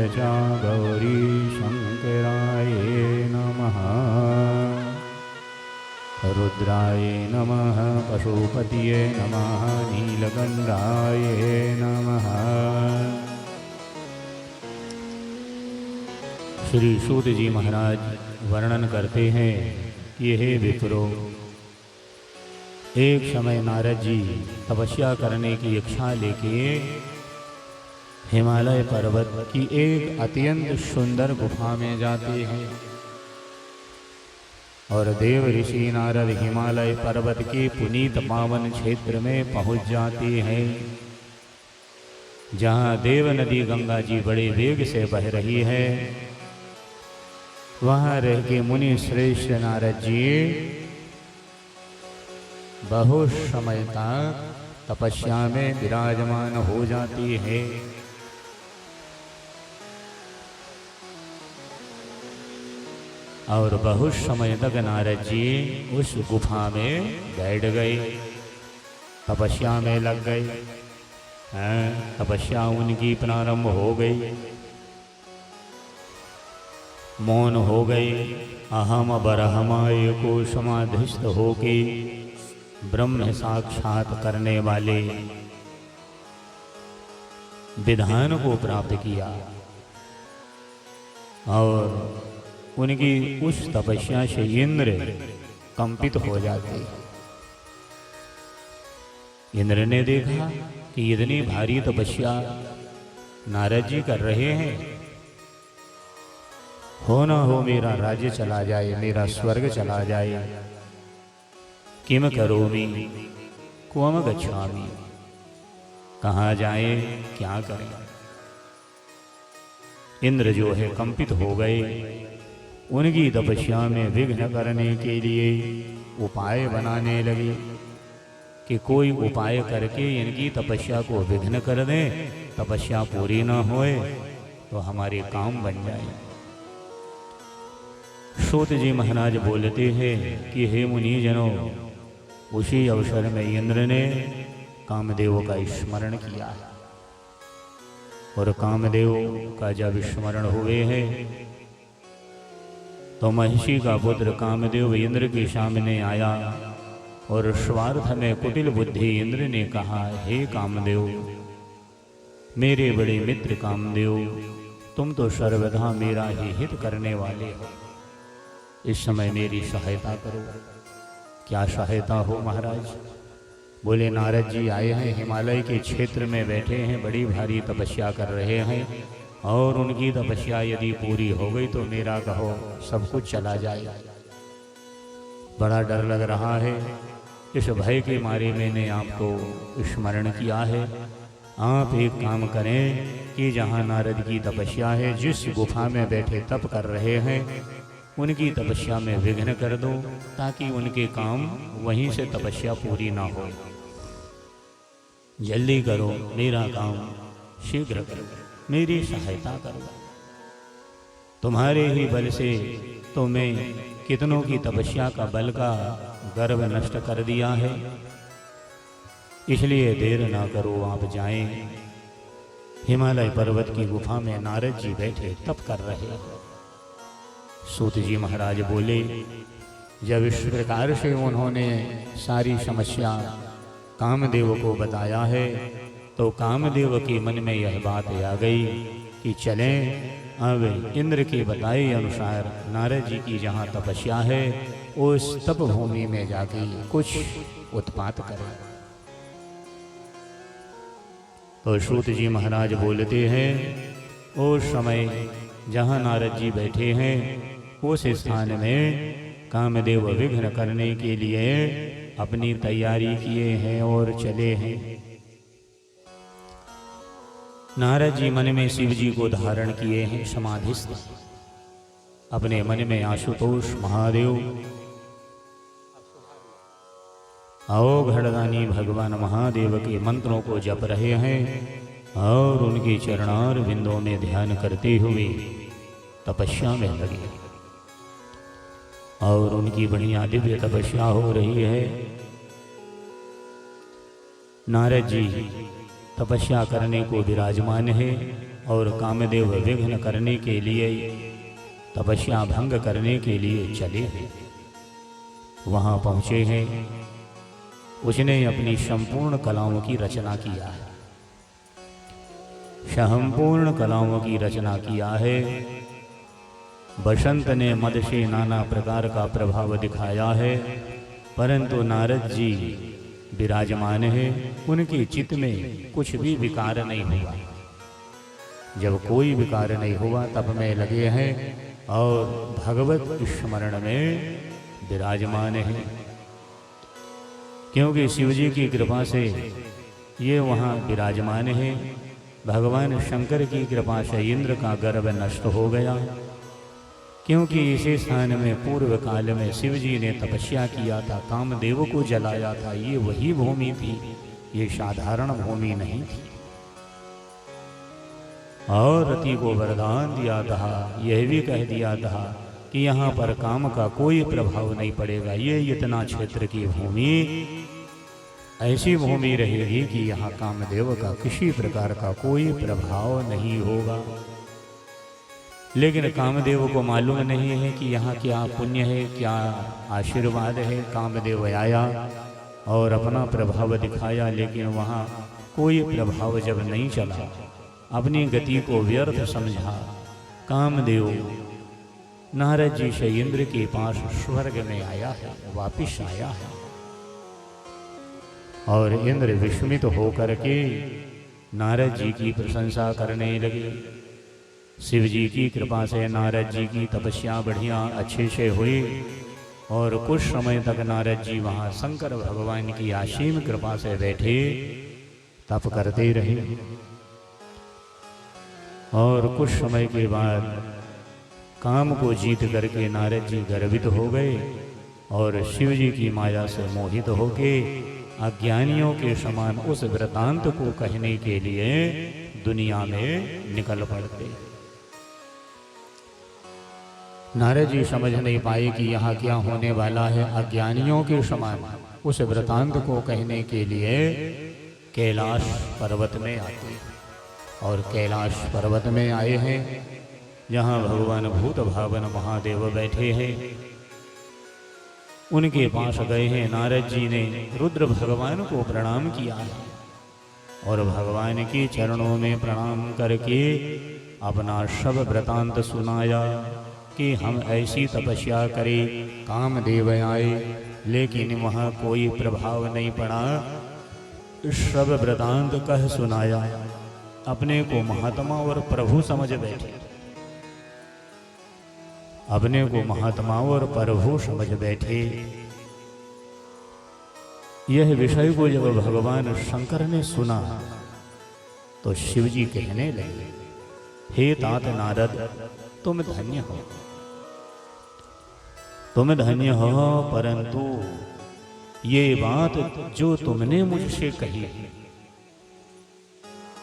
च गौरीशङ्कराय नमः। रुद्राय नमः, पशुपतये नमः, नीलकण्ठाय नमः। श्री सूत जी महाराज वर्णन करते हैं कि हे विप्रो, एक समय नारद जी तपस्या करने की इच्छा लेके हिमालय पर्वत की एक अत्यंत सुंदर गुफा में जाते हैं। और देव ऋषि नारद हिमालय पर्वत के पुनीत पावन क्षेत्र में पहुंच जाते हैं, जहां देव नदी गंगा जी बड़े वेग से बह रही है। वहां रह के मुनि श्रेष्ठ नारद जी बहुत समय तक तपस्या में विराजमान हो जाती है। और बहुत समय तक नारद जी उस गुफा में बैठ गए, तपस्या में लग गए। तपस्या उनकी प्रारंभ हो गई, मौन हो गए। अहम बरहमाय को समाधिस्थ होके ब्रह्म साक्षात करने वाले विधान को प्राप्त किया। और उनकी उस तपस्या से इंद्र कंपित हो जाते। इंद्र ने देखा कि इतनी भारी तपस्या नारद जी कर रहे हैं, हो न हो मेरा राज्य चला जाए, मेरा स्वर्ग चला जाए। किम करोमि क्वम गच्छामि, कहाँ जाए, क्या करें। इंद्र जो है कंपित हो गए। उनकी तपस्या में विघ्न करने के लिए उपाय बनाने लगे कि कोई उपाय करके इनकी तपस्या को विघ्न कर दें, तपस्या पूरी न होए तो हमारे काम बन जाए। सूत जी महाराज बोलते हैं कि हे मुनि जनों, उसी अवसर में इंद्र ने कामदेव का स्मरण किया। और कामदेव का जब स्मरण हुए हैं तो महिषी का पुत्र कामदेव इंद्र के सामने आया। और स्वार्थ में कुटिल बुद्धि इंद्र ने कहा, हे कामदेव, मेरे बड़े मित्र कामदेव, तुम तो सर्वदा मेरा ही हित करने वाले हो, इस समय मेरी सहायता करो। क्या सहायता हो महाराज? बोले नारद जी आए हैं, हिमालय के क्षेत्र में बैठे हैं, बड़ी भारी तपस्या कर रहे हैं, और उनकी तपस्या यदि पूरी हो गई तो मेरा कहो सब कुछ चला जाए। बड़ा डर लग रहा है, इस भय के मारे मैंने आपको स्मरण किया है। आप एक काम करें कि जहाँ नारद की तपस्या है, जिस गुफा में बैठे तप कर रहे हैं, उनकी तपस्या में विघ्न कर दो, ताकि उनके काम वहीं से तपस्या पूरी ना हो। जल्दी करो, मेरा काम शीघ्र करो, मेरी सहायता करो। तुम्हारे ही बल से तो मैं कितनों की तपस्या का बल का गर्व नष्ट कर दिया है, इसलिए देर ना करो, आप जाएं। हिमालय पर्वत की गुफा में नारद जी बैठे तप कर रहे हैं। सूत जी महाराज बोले, जब इस प्रकार से उन्होंने सारी समस्या कामदेव को बताया है तो कामदेव के मन में यह बात आ गई कि चलें अब इंद्र के बताए अनुसार नारद जी की जहाँ तपस्या है उस तप भूमि में जाके कुछ उत्पात करें। तो सूत जी महाराज बोलते हैं, उस समय जहाँ नारद जी बैठे हैं उस स्थान में कामदेव विघ्न करने के लिए अपनी तैयारी किए हैं और चले हैं। नारद जी मन में शिव जी को धारण किए हैं समाधिस्थ। अपने मन में आशुतोष महादेव अवघड़दानी भगवान महादेव के मंत्रों को जप रहे हैं और उनके चरणार बिंदों में ध्यान करते हुए तपस्या में लगे। और उनकी बढ़िया दिव्य तपस्या हो रही है। नारद जी तपस्या करने को विराजमान है और कामदेव विघ्न करने के लिए, तपस्या भंग करने के लिए चले हैं। वहाँ पहुँचे हैं, उसने अपनी संपूर्ण कलाओं की रचना किया है, संपूर्ण कलाओं की रचना किया है। बसंत ने मद से नाना प्रकार का प्रभाव दिखाया है, परंतु नारद जी विराजमान है, उनके चित्त में कुछ भी विकार नहीं हुआ। जब कोई विकार नहीं हुआ तब में लगे हैं और भगवत स्मरण में विराजमान है। क्योंकि शिव जी की कृपा से ये वहाँ विराजमान है। भगवान शंकर की कृपा से इंद्र का गर्व नष्ट हो गया, क्योंकि इसी स्थान में पूर्व काल में शिव जी ने तपस्या किया था, कामदेव को जलाया था। ये वही भूमि थी, ये साधारण भूमि नहीं थी। और रति को वरदान दिया था, यह भी कह दिया था कि यहाँ पर काम का कोई प्रभाव नहीं पड़ेगा। ये इतना क्षेत्र की भूमि ऐसी भूमि रहेगी कि यहाँ कामदेव का किसी प्रकार का कोई प्रभाव नहीं होगा। लेकिन कामदेव को मालूम नहीं है कि यहाँ क्या पुण्य है, क्या आशीर्वाद है। कामदेव आया और अपना प्रभाव दिखाया, लेकिन वहाँ कोई प्रभाव जब नहीं चला, अपनी गति को व्यर्थ समझा, कामदेव नारद जी से इंद्र के पास स्वर्ग में आया है, वापिस आया है। और इंद्र विस्मित होकर के नारद जी की प्रशंसा करने लगे। शिव जी की कृपा से नारद जी की तपस्या बढ़िया अच्छे से हुई और कुछ समय तक नारद जी वहाँ शंकर भगवान की असीम कृपा से बैठे तप करते रहे। और कुछ समय के बाद काम को जीत करके नारद जी गर्वित हो गए और शिव जी की माया से मोहित होके अज्ञानियों के समान उस वृतांत को कहने के लिए दुनिया में निकल पड़ते। नारद जी समझ नहीं पाए कि यहाँ क्या होने वाला है। अज्ञानियों के समान उस वृतांत को कहने के लिए कैलाश पर्वत में आते, और कैलाश पर्वत में आए हैं जहाँ भगवान भूत भावन महादेव बैठे हैं। उनके पास गए हैं। नारद जी ने रुद्र भगवान को प्रणाम किया है और भगवान के चरणों में प्रणाम करके अपना सब वृतांत सुनाया कि हम ऐसी तपस्या करें, कामदेव आए, लेकिन वहाँ कोई प्रभाव नहीं पड़ा। सब वृतांत कह सुनाया, अपने को महात्मा और प्रभु समझ बैठे, अपने को महात्मा और प्रभु समझ बैठे। यह विषय को जब भगवान शंकर ने सुना तो शिव जी कहने लगे, हे तात नारद, तुम धन्य हो, तुम धन्य हो, परंतु ये बात जो तुमने मुझसे कही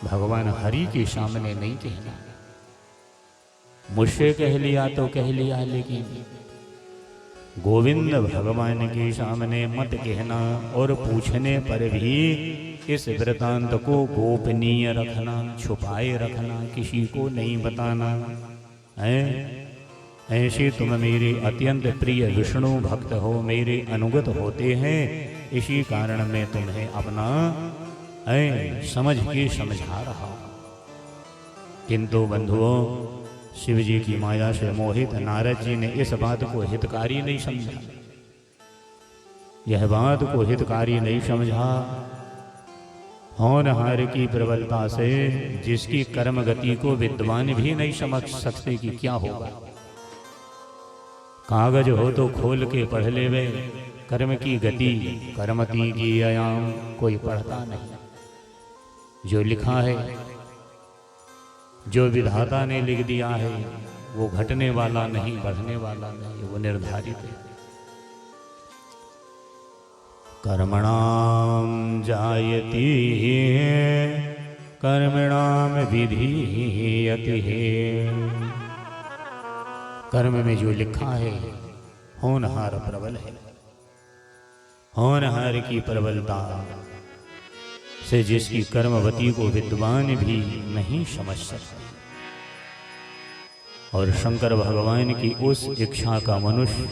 भगवान हरि के सामने नहीं कहना। मुझसे कह लिया तो कह लिया, लेकिन गोविंद भगवान के सामने मत कहना, और पूछने पर भी इस वृतांत को गोपनीय रखना, छुपाए रखना, किसी को नहीं बताना है। ऐसे तुम मेरे अत्यंत प्रिय विष्णु भक्त हो, मेरे अनुगत होते हैं, इसी कारण मैं तुम्हें अपना समझ के समझा रहा हूं। किंतु बंधुओं, शिव जी की माया से मोहित नारद जी ने इस बात को हितकारी नहीं समझा। यह बात को हितकारी नहीं समझा। होनहार की प्रबलता से जिसकी कर्म गति को विद्वान भी नहीं समझ सकते कि क्या होगा। कागज हो तो खोल के पढ़ ले वे, कर्म की गति कर्मति की आयाम कोई पढ़ता नहीं। जो लिखा है, जो विधाता ने लिख दिया है, वो घटने वाला नहीं, बढ़ने वाला नहीं, वो निर्धारित है। कर्मणाम जायति कर्मणाम विधीयति है। कर्म में जो लिखा है, होनहार प्रबल है। होनहार की प्रबलता से जिसकी कर्मवती को विद्वान भी नहीं समझ सकते। और शंकर भगवान की उस इच्छा का मनुष्य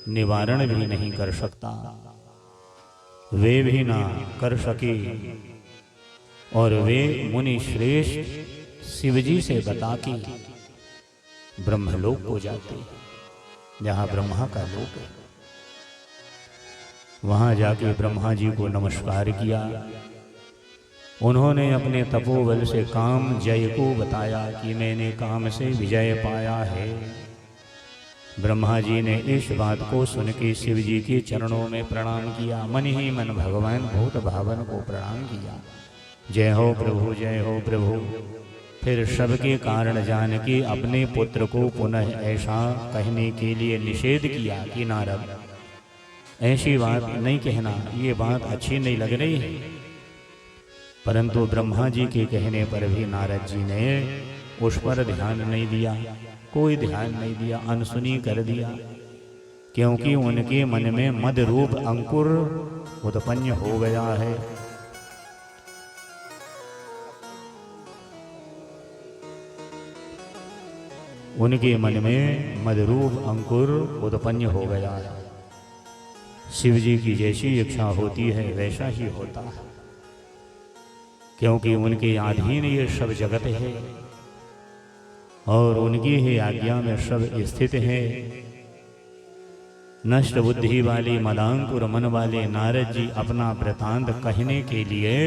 निवारण भी नहीं कर सकता, वे भी ना कर सके। और वे मुनि श्रेष्ठ शिवजी से बता के ब्रह्मलोक को जाते, जहाँ ब्रह्मा का लोक है। वहाँ जाके ब्रह्मा जी को नमस्कार किया। उन्होंने अपने तपोबल से काम जय को बताया कि मैंने काम से विजय पाया है। ब्रह्मा जी ने इस बात को सुन के शिव जी के चरणों में प्रणाम किया। मन ही मन भगवान भूत भावन को प्रणाम किया। जय हो प्रभु, जय हो प्रभु। फिर सबके कारण जान के अपने पुत्र को पुनः ऐसा कहने के लिए निषेध किया कि नारद, ऐसी बात नहीं कहना, ये बात अच्छी नहीं लग रही है। परंतु ब्रह्मा जी के कहने पर भी नारद जी ने उस पर ध्यान नहीं दिया, कोई ध्यान नहीं दिया, अनसुनी कर दिया। क्योंकि उनके मन में मद रूप अंकुर उत्पन्न हो गया है। उनके मन में मदरूप अंकुर उत्पन्न हो गया है। शिव जी की जैसी इच्छा होती है वैसा ही होता है, क्योंकि उनके अधीन ये सब जगत है और उनकी ही आज्ञा में सब स्थित है। नष्ट बुद्धि वाले मदांकुर मन वाले नारद जी अपना वृतांत कहने के लिए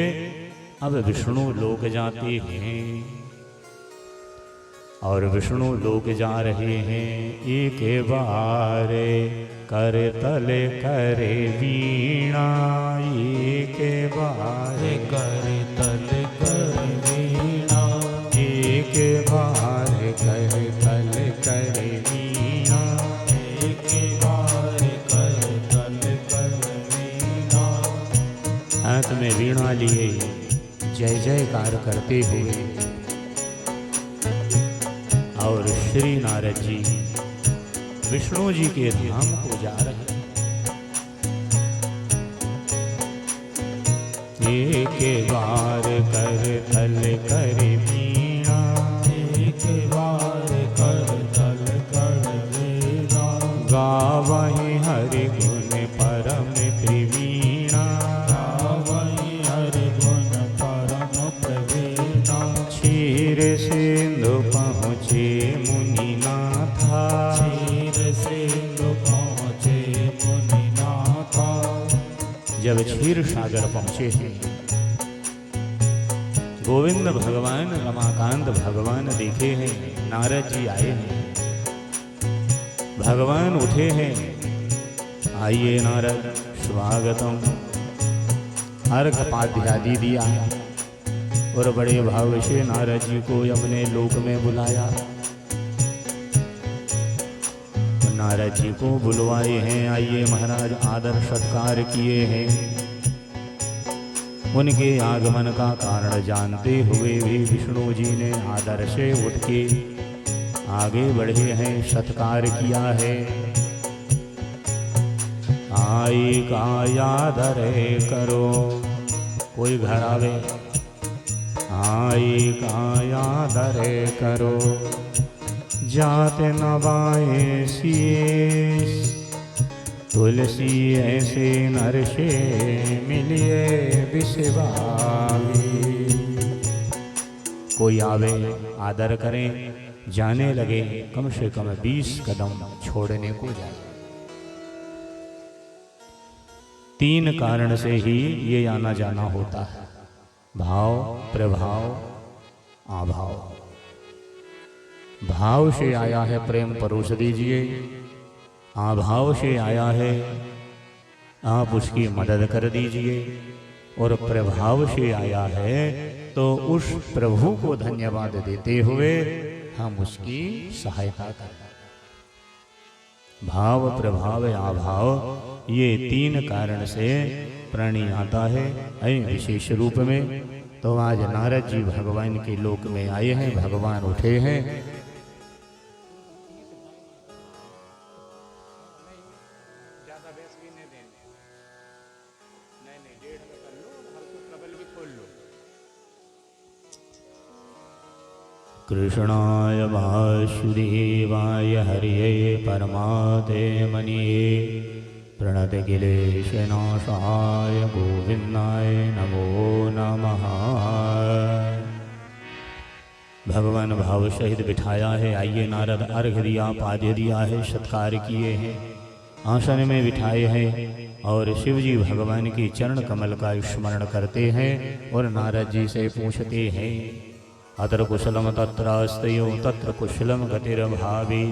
अब विष्णु लोक जाते हैं। और विष्णु लोक जा रहे हैं। एक बार कर तल करे वीणा, एक बार कर तल कर वीणा, एक बार कर तल करे वीणा, एक बार कर तल कर वीणा। हाथ में वीणा लिए जय जयकार करते हुए और श्री नारद जी विष्णु जी के धाम को जा रहे हैं। एक बार कर तल कर वीणा, एक बार कर तल कर वीणा। गावहि हरि गुण परम प्रवीणा, गावहि हरि गुण परम प्रवीणा। क्षीर सिंधु पहुँचे मुनिनाथा, क्षीर सिंधु पहुँचे मुनिनाथा। जब क्षीर सागर पहुँचे हैं, गोविंद भगवान रमाकांत भगवान देखे हैं, नारद जी आए हैं। भगवान उठे हैं, आइए नारद स्वागतम। अर्घ पाद्यादि दिया और बड़े भाव से नारद जी को अपने लोक में बुलाया। नारद जी को बुलवाए हैं, आइए महाराज, आदर सत्कार किए हैं। उनके आगमन का कारण जानते हुए भी विष्णु जी ने आदर से उठ के आगे बढ़े हैं, सत्कार किया है। आई का आदर करो, कोई घर आवे, आई का आदर करो, जात नवाए शीश, तुलसी ऐसे नर से मिलिए विषवावी। कोई आवे आदर करें, जाने लगे कम से कम 20 कदम छोड़ने को जाए। 3 कारण से ही ये आना जाना होता है, भाव, प्रभाव, अभाव। भाव से आया है प्रेम परोस दीजिए, अभाव से आया है आप उसकी मदद कर दीजिए, और प्रभाव से आया है तो उस प्रभु को धन्यवाद देते हुए हम उसकी सहायता करें। भाव, प्रभाव, अभाव, ये 3 कारण से प्राणी आता है। विशेष रूप में तो आज नारद जी भगवान के लोक में आए हैं, भगवान उठे हैं। कृष्णाय वासुदेवाय हरिये परमात्मने प्रणतकिलेशनाशाय गोविंदाय नमो नमः। भगवान भाव सहित बिठाया है। आइए नारद, अर्घ दिया, पाद्य दिया है, सत्कार किए हैं, आसन में बिठाए हैं और शिव जी भगवान की चरण कमल का स्मरण करते हैं और नारद जी से पूछते हैं, अत्र कुशलम तत्रास्तयो तत्र कुशलम गतिर्भावी।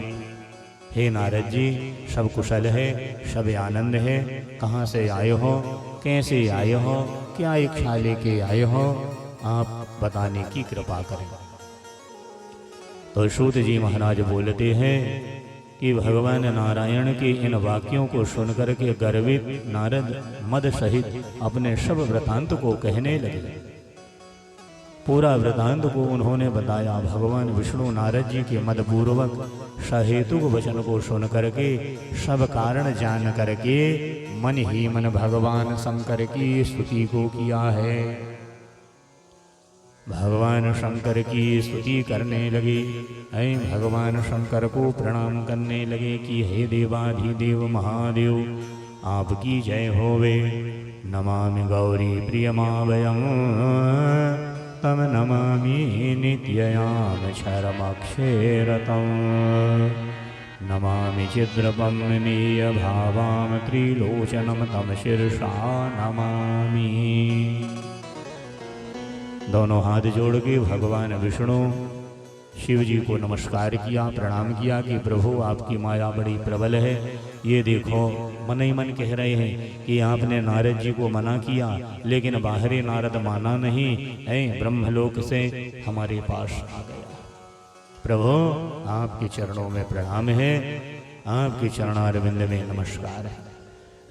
हे नारद जी, सब कुशल है, सब आनंद है, कहाँ से आए हो, कैसे आए हो, क्या इच्छा लेके आए हो, आप बताने की कृपा करें। तो सूत जी महाराज बोलते हैं कि भगवान नारायण के इन वाक्यों को सुनकर के गर्वित नारद मद सहित अपने सब वृतांत को कहने लगे। पूरा वृतांत को उन्होंने बताया। भगवान विष्णु नारद जी के मदपूर्वक सहेतुक वचन को सुन करके, सब कारण जान करके मन ही मन भगवान शंकर की स्तुति को किया है। भगवान शंकर की स्तुति करने लगे, ऐ भगवान शंकर को प्रणाम करने लगे कि हे देवाधिदेव महादेव, आपकी जय होवे। नमामि गौरी प्रियमावयं तम नमामि नित्ययाम क्षरमक्षेरतं। नमामि चिद्रपं नीय भावां त्रिलोचनं तम शीर्षा नमामि। दोनों हाथ जोड़ के भगवान विष्णु शिव जी को नमस्कार किया, प्रणाम किया कि प्रभु आपकी माया बड़ी प्रबल है। ये देखो, मन ही मन कह रहे हैं कि आपने नारद जी को मना किया, लेकिन बाहरी नारद माना नहीं, ऐ ब्रह्मलोक से हमारे पास आ गया। प्रभु आपके चरणों में प्रणाम है, आपके चरणारविंद में नमस्कार है।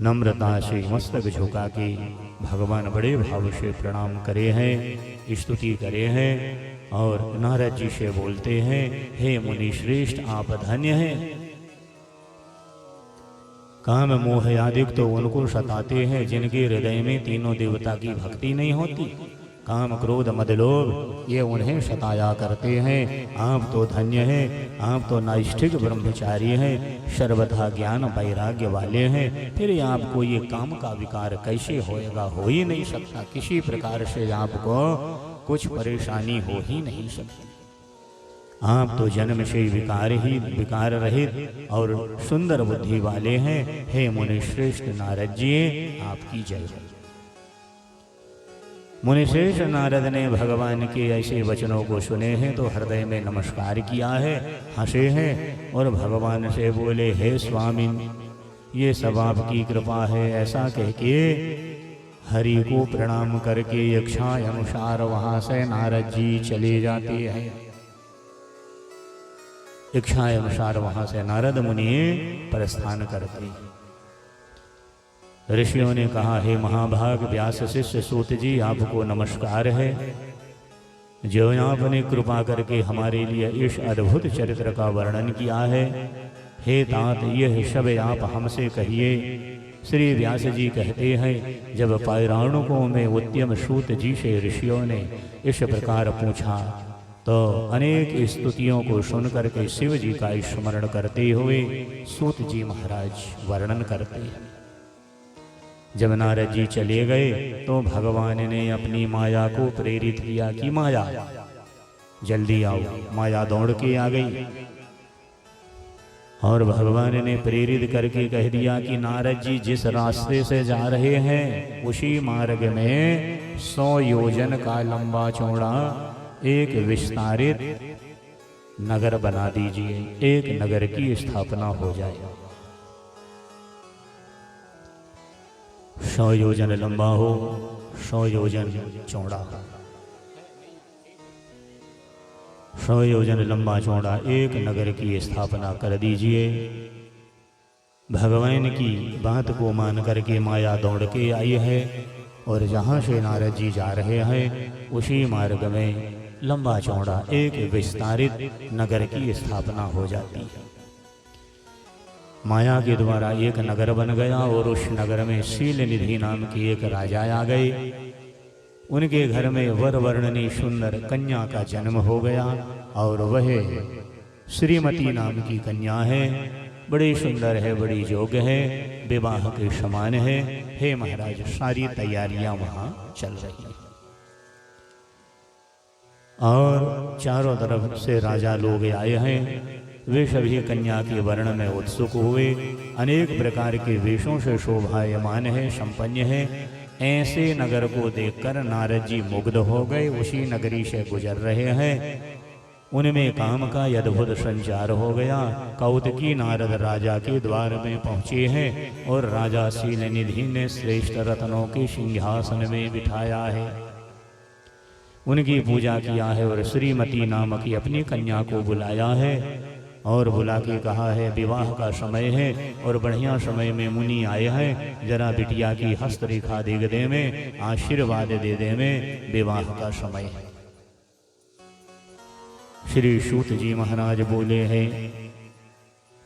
नम्रता से मस्तक झुका के भगवान बड़े भाव से प्रणाम करे हैं, स्तुति करे हैं और नारद जी से बोलते हैं, हे मुनि श्रेष्ठ, आप धन्य हैं। काम मोह आदि तो उनको सताते हैं जिनके हृदय में तीनों देवता की भक्ति नहीं होती। काम क्रोध मद लोभ ये उन्हें सताया करते हैं। आप तो धन्य हैं, आप तो नैष्ठिक ब्रह्मचारी हैं, सर्वथा ज्ञान वैराग्य वाले हैं। फिर आपको ये काम का विकार कैसे होएगा? हो ही नहीं सकता। किसी प्रकार से आपको कुछ परेशानी हो ही नहीं सकती। आप तो जन्म से विकार रहित और सुंदर बुद्धि वाले हैं। हे मुनि श्रेष्ठ नारद जी, आपकी जय हो। मुनिश्रेष्ठ नारद ने भगवान के ऐसे वचनों को सुने हैं तो हृदय में नमस्कार किया है, हंसे हैं और भगवान से बोले, हे स्वामी, ये सब आपकी कृपा है। ऐसा कह के हरि को प्रणाम करके इच्छा अनुसार वहां से नारद जी चले जाते हैं। इच्छा अनुसार वहां से नारद मुनि प्रस्थान करते हैं। ऋषियों ने कहा, हे महाभाग व्यास शिष्य सूत जी, आपको नमस्कार है। जो आपने कृपा करके हमारे लिए इस अद्भुत चरित्र का वर्णन किया है, हे तात, यह सब आप हमसे कहिए। श्री व्यास जी कहते हैं, जब पौराणिकों में उत्तम सूत जी से ऋषियों ने इस प्रकार पूछा तो अनेक स्तुतियों को सुनकर के शिव जी का स्मरण करते हुए सूत जी महाराज वर्णन करते हैं। जब नारद जी चले गए तो भगवान ने अपनी माया को प्रेरित किया कि माया जल्दी आओ। माया दौड़ के आ गई और भगवान ने प्रेरित करके कह दिया कि नारद जी जिस रास्ते से जा रहे हैं उसी मार्ग में 100 योजन का लंबा चौड़ा एक विस्तारित नगर बना दीजिए, एक नगर की स्थापना हो जाए। 100 योजन लंबा हो, 100 योजन चौड़ा हो। 100 योजन लंबा चौड़ा एक नगर की स्थापना कर दीजिए। भगवान की बात को मान करके माया दौड़ के आई है और जहाँ से नारद जी जा रहे हैं उसी मार्ग में लंबा चौड़ा एक विस्तारित नगर की स्थापना हो जाती है। माया के द्वारा एक नगर बन गया और उस नगर में शील निधि नाम के एक राजा आ गए। उनके घर में वर वर्णनी सुंदर कन्या का जन्म हो गया। और वह श्रीमती नाम की कन्या है, बड़ी सुंदर है, बड़ी योग्य है, विवाह के समान है। हे महाराज, सारी तैयारियां वहां चल रही हैं और चारों तरफ से राजा लोग आए हैं। वे सभी कन्या के वर्ण में उत्सुक हुए, अनेक प्रकार के वेशों से शोभायमान है, संपन्न है। ऐसे नगर को देखकर नारद जी मुग्ध हो गए। उसी नगरी से गुजर रहे हैं, उनमें काम का अद्भुत संचार हो गया। कौतुकी नारद राजा के द्वार में पहुँचे हैं और राजा शीलनिधि ने श्रेष्ठ रत्नों के सिंहासन में बिठाया है, उनकी पूजा किया है और श्रीमती नामक की अपनी कन्या को बुलाया है और बुला के कहा है विवाह का समय है और बढ़िया समय में मुनि आए हैं, जरा बिटिया की हस्तरेखा देख दे में, आशीर्वाद दे दे में, विवाह का समय है। श्री सूत जी महाराज बोले हैं,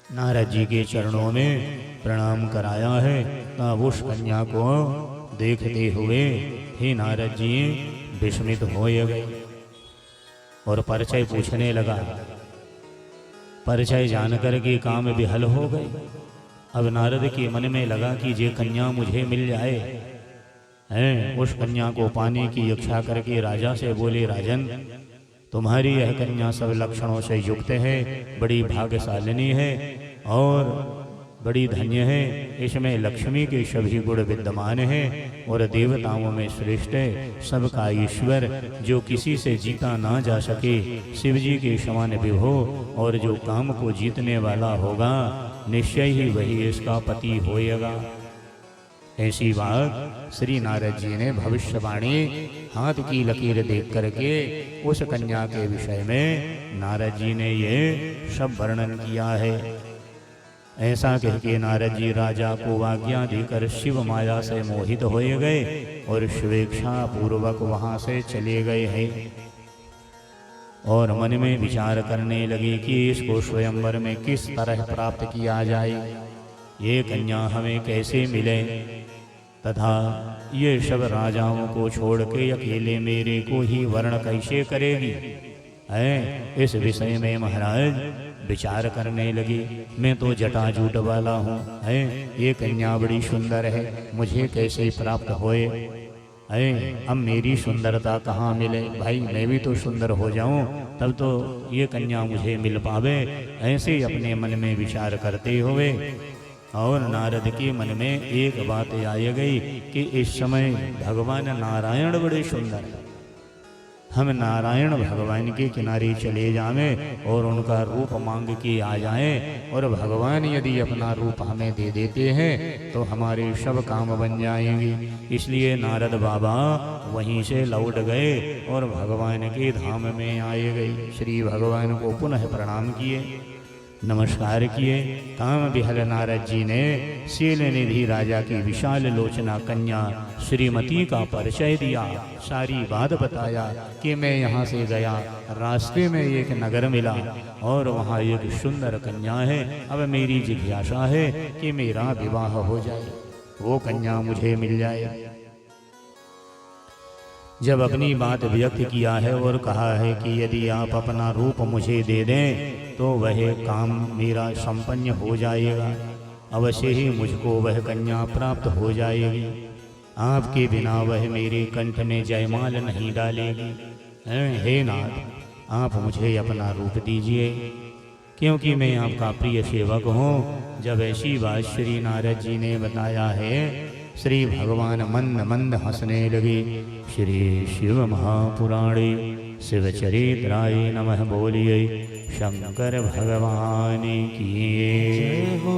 नारद जी के चरणों में प्रणाम कराया है। तब उस कन्या को देखते हुए हे नारद जी विस्मित हो गए और परिचय पूछने लगा। परिचय जानकर के काम विहल हो गए। अब नारद के मन में लगा कि ये कन्या मुझे मिल जाए हैं। उस कन्या को पाने की इच्छा करके राजा से बोले, राजन तुम्हारी यह कन्या सब लक्षणों से युक्त है, बड़ी भाग्यशालिनी है और बड़ी धन्य है। इसमें लक्ष्मी के सभी गुण विद्यमान हैं और देवताओं में श्रेष्ठ है, सबका ईश्वर, जो किसी से जीता ना जा सके, शिव जी के समान विभो, और जो काम को जीतने वाला होगा निश्चय ही वही इसका पति होएगा। ऐसी बात श्री नारद जी ने भविष्यवाणी हाथ की लकीर देख करके उस कन्या के विषय में नारद जी ने ये सब वर्णन किया है। ऐसा कह के नारद जी राजा को आज्ञा देकर शिव माया से मोहित हो गए और स्वेच्छा पूर्वक वहां से चले गए हैं और मन में विचार करने लगे कि इसको स्वयंवर में किस तरह प्राप्त किया जाए, ये कन्या हमें कैसे मिले, तथा ये सब राजाओं को छोड़ के अकेले मेरे को ही वर्ण कैसे करेगी है। इस विषय में महाराज विचार करने लगे। मैं तो जटाजूट वाला हूँ है, ये कन्या बड़ी सुंदर है, मुझे कैसे प्राप्त होए है। अब मेरी सुंदरता कहाँ मिले, भाई मैं भी तो सुंदर हो जाऊं तब तो ये कन्या मुझे मिल पावे। ऐसे अपने मन में विचार करते हुए और नारद के मन में एक बात आ गई कि इस समय भगवान नारायण बड़े सुंदर हैं, हम नारायण भगवान के किनारे चले जाएं और उनका रूप मांग के आ जाएं, और भगवान यदि अपना रूप हमें दे देते हैं तो हमारे सब काम बन जाएंगे। इसलिए नारद बाबा वहीं से लौट गए और भगवान के धाम में आए गए। श्री भगवान को पुनः प्रणाम किए, नमस्कार किए। काम विहल नारद जी ने शीलनिधि राजा की विशाल लोचना कन्या श्रीमती का परिचय दिया, सारी बात बताया कि मैं यहाँ से गया, रास्ते में एक नगर मिला और वहाँ एक सुंदर कन्या है। अब मेरी जिज्ञासा है कि मेरा विवाह हो जाए, वो कन्या मुझे मिल जाए। जब अपनी बात व्यक्त किया है और कहा है कि यदि आप अपना रूप मुझे दे दें तो वह काम मेरा संपन्न हो जाएगा, अवश्य ही मुझको वह कन्या प्राप्त हो जाएगी। आपके बिना वह मेरे कंठ में जयमाल नहीं डालेगी। हे नाथ, आप मुझे अपना रूप दीजिए, क्योंकि मैं आपका प्रिय सेवक हूँ। जब ऐसी बात श्री नारद जी ने बताया है, श्री भगवान मंद मंद हंसने लगे। श्री शिव महापुराणे शिवचरित्राय नमः बोलिए शंकर भगवान की जय हो।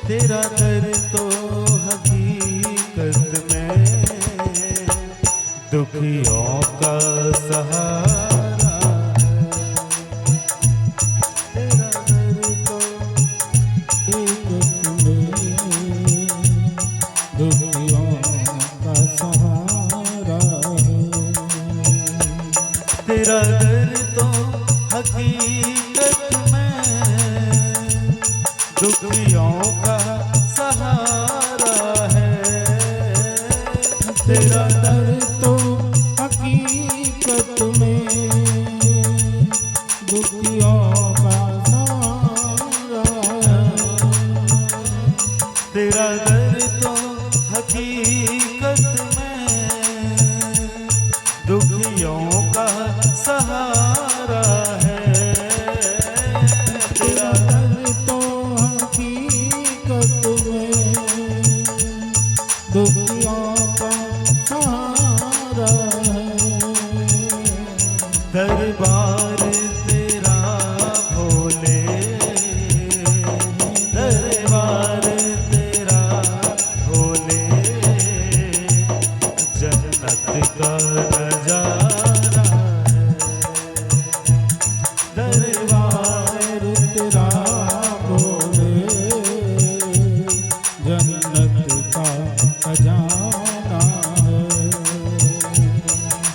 तेरा दर तो हकीकत में दुखियों का सहारा है। तेरा दर तो हकीकत में दुखियों का सहारा है। तेरा दर तो हकीकत में दुखियों का सहारा है। तेरा दर तो हकीकत में दुखियों का सहारा है। तेरा दर तो हकीकत में दुखियों का सहारा है। तेरा दर तो हकीकत में दुखियों का सहारा है। दरबार तेरा भोले, दरबार तेरा भोले, जन्नत का नजारा है। दरबार तेरा भोले, जन्नत का खजाना है।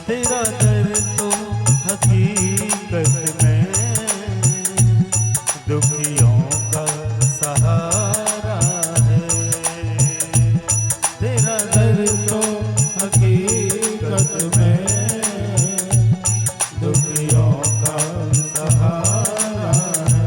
तेरा दर तो हकीकत में दुखियों का सहारा है। तेरा दर तो हकीकत में दुखियों का सहारा है।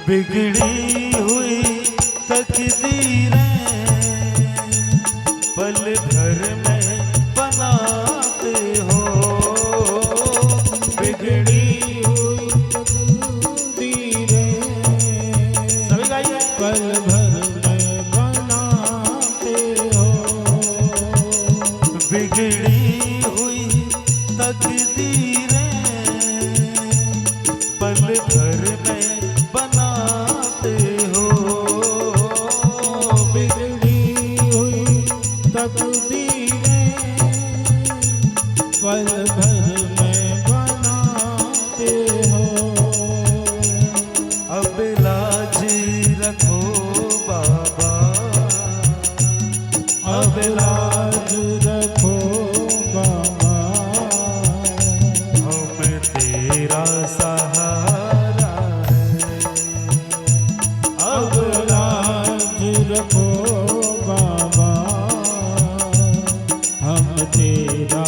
बिगड़ी हुई तकदीरें पल भर में बनाते हो। बिगड़ी हुई तकदीरें सभी गाइए। पल भर में बनाते हो। बिगड़ी हुई तकदीरें पल भर में बनाते हो। बिगड़ी हुई तकदीरें पल भर में बनाते हो। अब लाज रखो बाबा, अब लाज रखो बाबा, हम तेरा सहारा है। अब लाज रखो बाबा, हम तेरा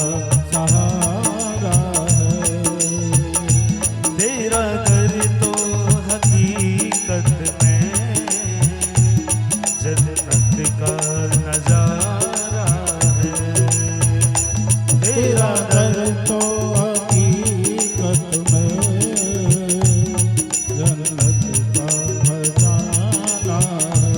सहारा है। तेरा दर तो हकीकत में जन्नत का नजारा है। तेरा दर तो हकीकत में जन्नत का खजाना है।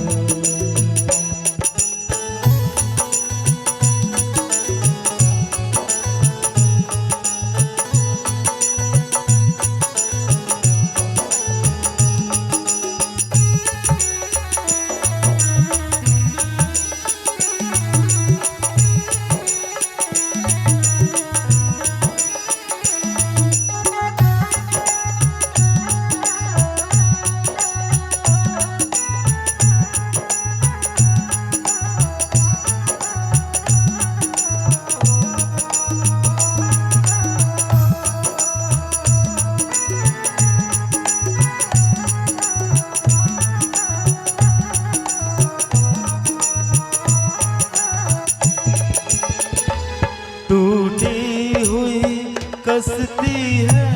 टूटी हुई कसती है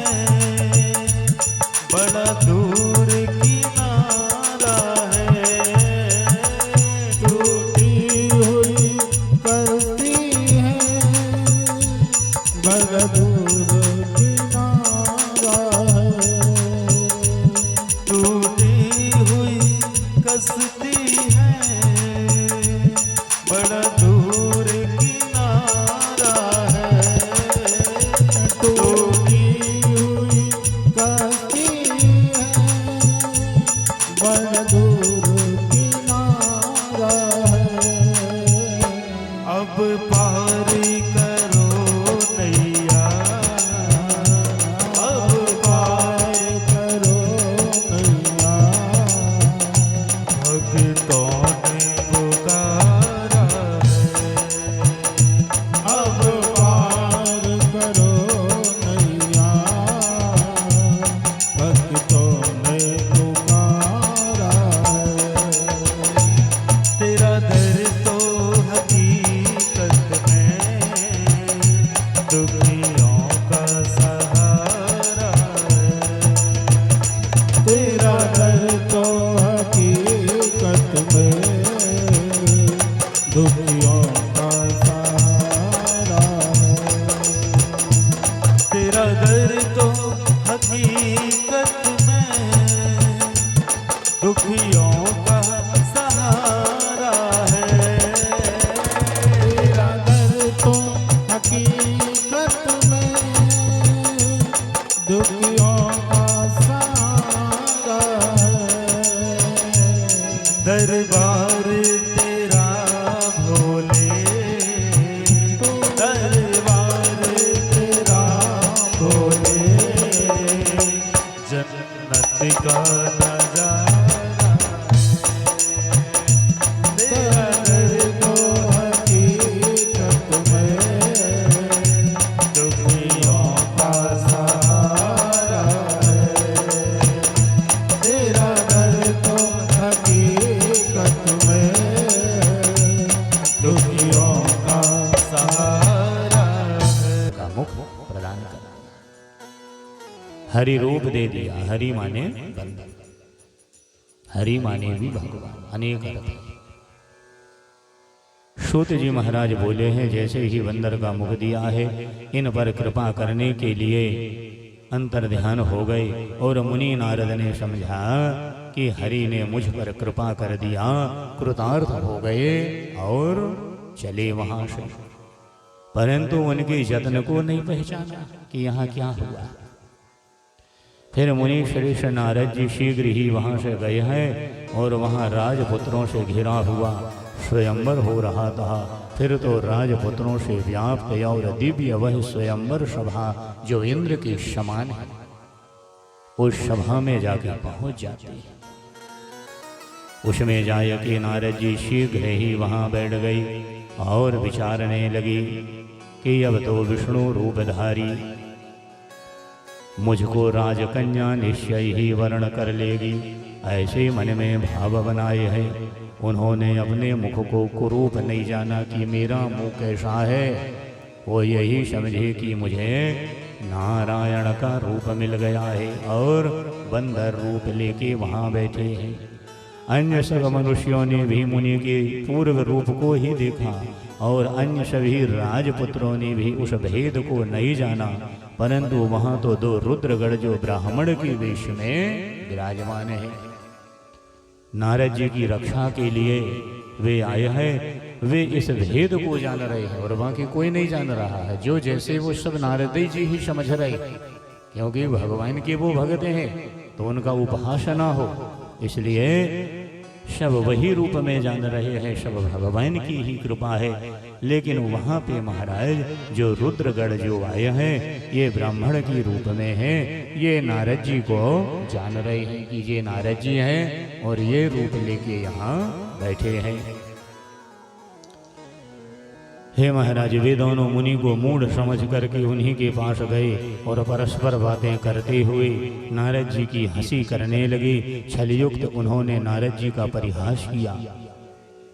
बड़ा दूर किनारा है। टूटी हुई करती है बड़ा दूर किनारा है। टूटी हुई कसती है बड़ा दूर किनारा है। टूटी तो हकीकत में दुखियों का सहारा है। तेरा दर तो हकीकत में दुखियों का सहारा है। दरबार तेरा भोले, दरबार तेरा भोले, जन्नत का नजारा तेरा दर तो हकीकत में दुखियों का सहारा है। तेरा दर तो हकीकत में दुखियों का सहारा है। का मुख प्रदान करना। हरि रूप दे दिया, हरि माने बंदर, हरि माने भी भगवान, अनेक अर्थ हैं। सूत जी महाराज बोले हैं, जैसे ही बंदर का मुख दिया है, इन पर कृपा करने के लिए अंतर ध्यान हो गए और मुनि नारद ने समझा कि हरि ने मुझ पर कृपा कर दिया, कृतार्थ हो गए और चले वहां से। परंतु उनके जत्न को नहीं पहचाना कि यहाँ क्या हुआ। फिर मुनि श्रेष्ठ नारद जी शीघ्र ही वहां से गए हैं और वहां राजपुत्रों से घिरा हुआ स्वयंवर हो रहा था। फिर तो राजपुत्रों से व्याप्त और दिव्य वह स्वयंवर सभा जो इंद्र के समान है, उस सभा में जाकर पहुंच जाती है। उसमें जाय के नारद जी शीघ्र ही वहां बैठ गई और विचारने लगी कि अब तो विष्णु रूपधारी मुझको राजकन्या निश्चय ही वर्ण कर लेगी, ऐसे मन में भाव बनाए हैं। उन्होंने अपने मुख को कुरूप नहीं जाना कि मेरा मुंह कैसा है, वो यही समझे कि मुझे नारायण का रूप मिल गया है और बंदर रूप लेके वहाँ बैठे हैं। अन्य सब मनुष्यों ने भी मुनि के पूर्व रूप को ही देखा और अन्य सभी राजपुत्रों ने भी उस भेद को नहीं जाना, परंतु वहां तो दो रुद्रगढ़ जो ब्राह्मण के वेश में विराजमान है। नारद जी की रक्षा के लिए वे आए हैं, वे इस भेद को जान रहे हैं और बाकी कोई नहीं जान रहा है। जो जैसे वो सब नारद जी ही समझ रहे, क्योंकि भगवान के वो भगत हैं तो उनका उपहास ना हो, इसलिए सब वही रूप में जान रहे हैं, सब भगवान की ही कृपा है। लेकिन वहाँ पे महाराज जो रुद्रगढ़ जो आए हैं, ये ब्राह्मण की रूप में हैं, ये नारद जी को जान रहे हैं कि ये नारद जी हैं और ये रूप लेके यहाँ बैठे हैं। हे महाराज, वे दोनों मुनि को मूढ़ समझ करके उन्हीं के पास गए और परस्पर बातें करते हुए नारद जी की हंसी करने लगे। छलयुक्त उन्होंने नारद जी का परिहास किया।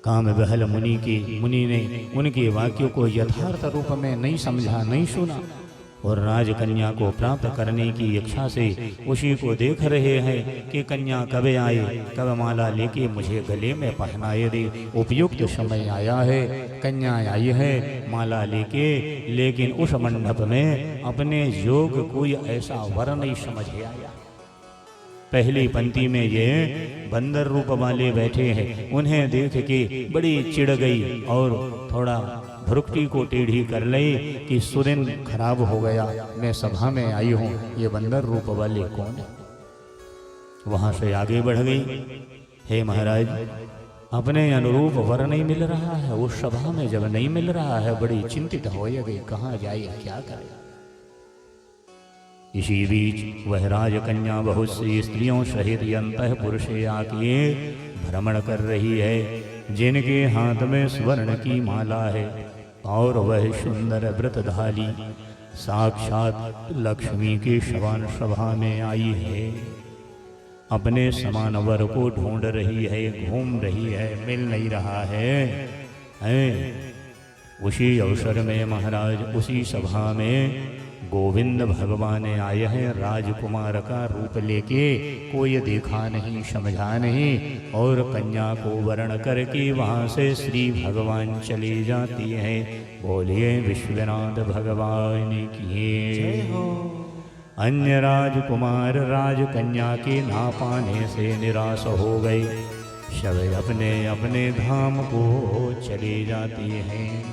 काम बहल मुनि ने उनके वाक्यों को यथार्थ रूप में नहीं समझा, नहीं सुना और राजकन्या को प्राप्त करने की इच्छा से उसी को देख रहे हैं कि कन्या कब आए, कब माला लेके मुझे गले में पहनाए दे। उपयुक्त समय आया है, कन्या आई है माला लेके, लेकिन उस मंडप में अपने योग कोई ऐसा वर नहीं समझ आया। पहली पंक्ति में ये बंदर रूप वाले बैठे हैं, उन्हें देख के बड़ी चिढ़ गई और थोड़ा भ्रुकुटी को टेढ़ी कर ली कि सुदिन खराब हो गया, मैं सभा में आई हूँ, ये बंदर रूप वाले कौन है। वहां से आगे बढ़ गई। हे महाराज, अपने अनुरूप वर नहीं मिल रहा है, उस सभा में जब नहीं मिल रहा है बड़ी चिंतित हो गई, कहाँ जाए क्या करे। इसी बीच वह राजकन्या बहुत सी स्त्रियों सहित अंतःपुर से आके भ्रमण कर रही है, जिनके हाथ में स्वर्ण की माला है और वह सुंदर व्रतधारी साक्षात लक्ष्मी की शवान सभा में आई है। अपने समान वर को ढूंढ रही है, घूम रही है, मिल नहीं रहा है। उसी अवसर में महाराज उसी सभा में गोविंद भगवान आए हैं, राजकुमार का रूप लेके, कोई देखा नहीं समझा नहीं और कन्या को वर्ण करके वहाँ से श्री भगवान चले जाती हैं। बोलिए विश्वनाथ भगवान की जय हो। अन्य राजकुमार राजकन्या के ना पाने से निराश हो गए, सब अपने अपने धाम को चले जाते हैं।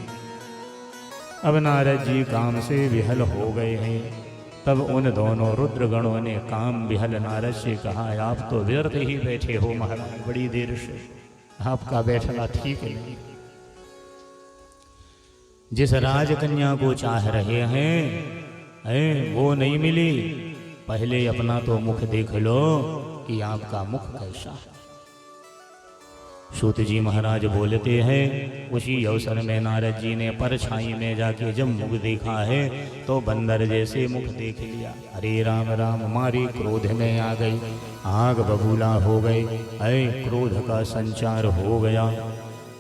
अब नारद जी काम से विहल हो गए हैं। तब उन दोनों रुद्रगणों ने काम विहल नारद से कहा, आप तो व्यर्थ ही बैठे हो महाराज, बड़ी देर से आपका बैठना ठीक नहीं। जिस राजकन्या को चाह रहे हैं वो नहीं मिली, पहले अपना तो मुख देख लो कि आपका मुख कैसा है। सूत जी महाराज बोलते हैं, उसी अवसर में नारद जी ने परछाई में जाके जब मुख देखा है तो बंदर जैसे मुख देख लिया। अरे राम राम, मारी क्रोध में आ गई, आग बबूला हो गई, क्रोध का संचार हो गया।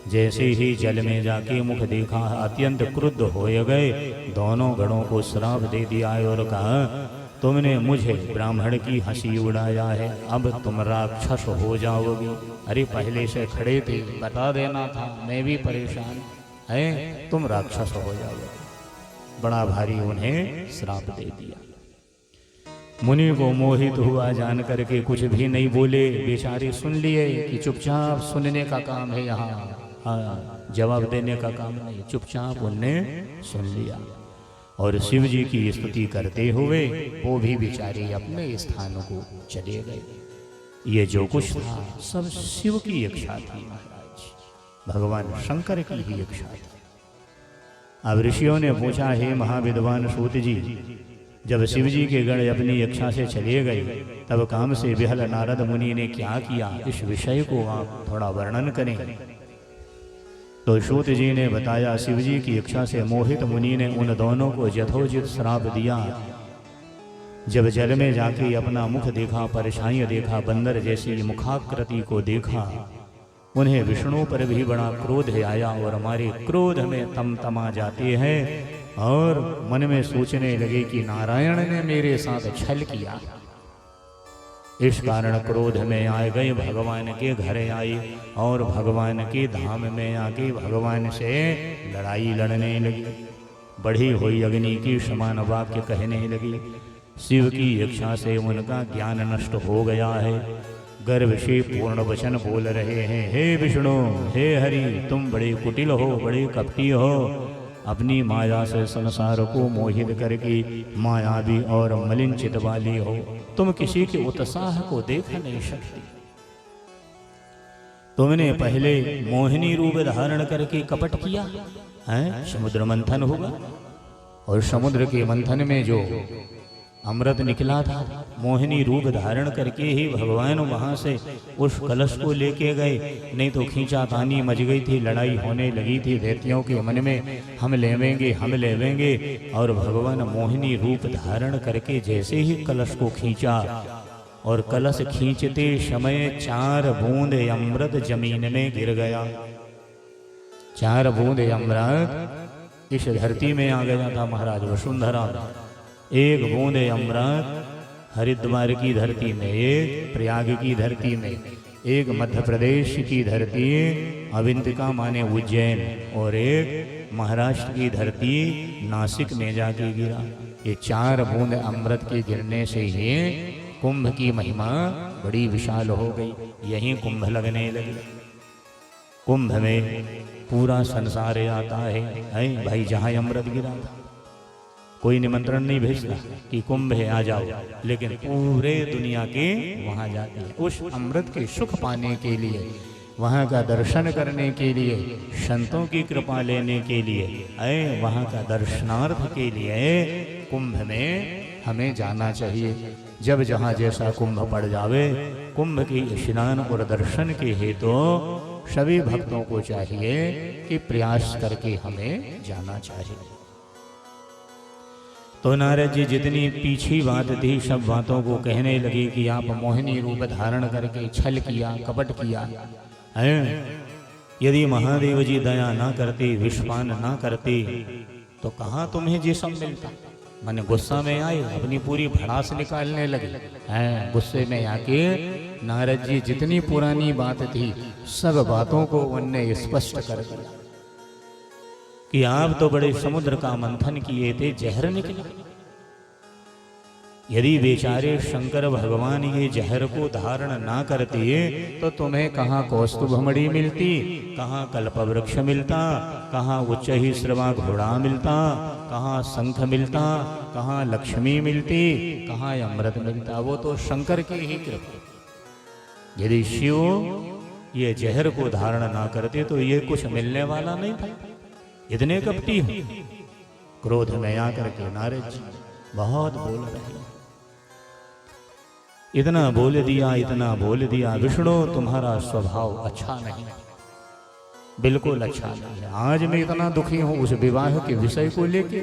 जैसे ही जल में जाके मुख देखा, अत्यंत क्रुद्ध हो गए, दोनों गणों को श्राप दे दिया और कहा, तुमने मुझे ब्राह्मण की हंसी उड़ाया है, अब तुम राक्षस हो जाओगे। अरे पहले से खड़े थे, बता देना था, मैं भी परेशान है, तुम राक्षस हो जाओगे। बड़ा भारी उन्हें श्राप दे दिया। मुनि को मोहित हुआ जान करके कुछ भी नहीं बोले, बेचारे सुन लिए कि चुपचाप सुनने का काम है यहाँ, जवाब देने का काम नहीं, चुपचाप उनने सुन लिया। और शिव जी की स्तुति करते हुए वो भी बेचारे अपने स्थान को चले गए। ये जो कुछ था सब शिव की इच्छा थी महाराज, भगवान शंकर की ही इच्छा थी। अब ऋषियों ने पूछा, हे महाविद्वान सूत जी, जब शिव जी के गण अपनी इच्छा से चले गए तब काम से विहल नारद मुनि ने क्या किया, इस विषय को आप थोड़ा वर्णन करें। तो सूत जी ने बताया, शिव जी की इच्छा से मोहित मुनि ने उन दोनों को यथोचित श्राप दिया। जब जल में जाके अपना मुख देखा, परछाई देखा, बंदर जैसी मुखाकृति को देखा, उन्हें विष्णु पर भी बड़ा क्रोध आया और हमारे क्रोध में तमा जाते हैं और मन में सोचने लगे कि नारायण ने मेरे साथ छल किया। इस कारण क्रोध में आ गए, भगवान के घर आए और भगवान के धाम में आके भगवान से लड़ाई लड़ने लगी। बढ़ी हुई अग्नि की समान वाक्य कहने लगी। शिव की इच्छा से उनका ज्ञान नष्ट हो गया है, गर्व से पूर्ण वचन बोल रहे हैं, हे विष्णु, हे हरि, तुम बड़े कुटिल हो, बड़े कपटी हो, अपनी माया से संसार को मोहित करके मायावी और मलिन चित वाली हो, तुम किसी के उत्साह को देख नहीं सकती। तुमने पहले मोहिनी रूप धारण करके कपट किया है, समुद्र मंथन होगा और समुद्र के मंथन में जो अमृत निकला था, मोहिनी रूप धारण करके ही भगवान वहां से उस कलश को लेके गए, नहीं तो खींचातानी मच गई थी, लड़ाई होने लगी थी दैत्यों के मन में, हम लेवेंगे हम लेवेंगे। और भगवान मोहिनी रूप धारण करके जैसे ही कलश को खींचा और कलश खींचते समय 4 बूंद अमृत जमीन में गिर गया। 4 बूंद अमृत इस धरती में आ गया था महाराज वसुंधरा। 1 बूंद अमृत हरिद्वार की धरती में, 1 प्रयाग की धरती में, 1 मध्य प्रदेश की धरती अविंतिका माने उज्जैन और 1 महाराष्ट्र की धरती नासिक में जाके गिरा। ये 4 बूंद अमृत के गिरने से ही कुंभ की महिमा बड़ी विशाल हो गई। यहीं कुंभ लगने लगे। कुंभ में पूरा संसार आता है भाई, जहाँ अमृत गिरा था कोई निमंत्रण नहीं भेजता कि कुंभ है आ जाओ, लेकिन पूरे दुनिया के वहां जाते हैं उस अमृत के सुख पाने के लिए, वहां का दर्शन करने के लिए, संतों की कृपा लेने के लिए, वहां का दर्शनार्थ के लिए कुंभ में हमें जाना चाहिए। जब जहाँ जैसा कुंभ पड़ जावे, कुंभ के स्नान और दर्शन के हेतु सभी भक्तों को चाहिए कि प्रयास करके हमें जाना चाहिए। तो नारद जी जितनी पीछी बात थी सब बातों को कहने लगे कि आप मोहिनी रूप धारण करके छल किया, कपट किया है। यदि महादेव जी दया ना करते, विश्वान ना करते तो कहाँ तुम्हें ये सब मिलता। मैंने गुस्सा में आए, अपनी पूरी भड़ास निकालने लगे हैं। गुस्से में आके नारद जी जितनी पुरानी बात थी सब बातों को उनने स्पष्ट कर दिया कि आप तो बड़े समुद्र का मंथन किए थे, जहर निकला। यदि बेचारे शंकर भगवान ये जहर को धारण ना करते तो तुम्हें कहाँ कौस्तुभमणि मिलती, कहाँ कल्पवृक्ष मिलता, कहाँ उच्च ही श्रवा घोड़ा मिलता, कहाँ शंख मिलता, कहाँ लक्ष्मी मिलती, कहाँ अमृत मिलता। वो तो शंकर की ही कृपा। यदि शिव ये जहर को धारण ना करते तो ये कुछ मिलने वाला नहीं था। इतने कपटी हो। क्रोध में आकर के नारद जी बहुत बोल रहे, इतना बोल दिया, इतना बोल दिया। विष्णु तुम्हारा स्वभाव अच्छा नहीं, बिल्कुल अच्छा नहीं है। आज मैं इतना दुखी हूं उस विवाह के विषय को लेके,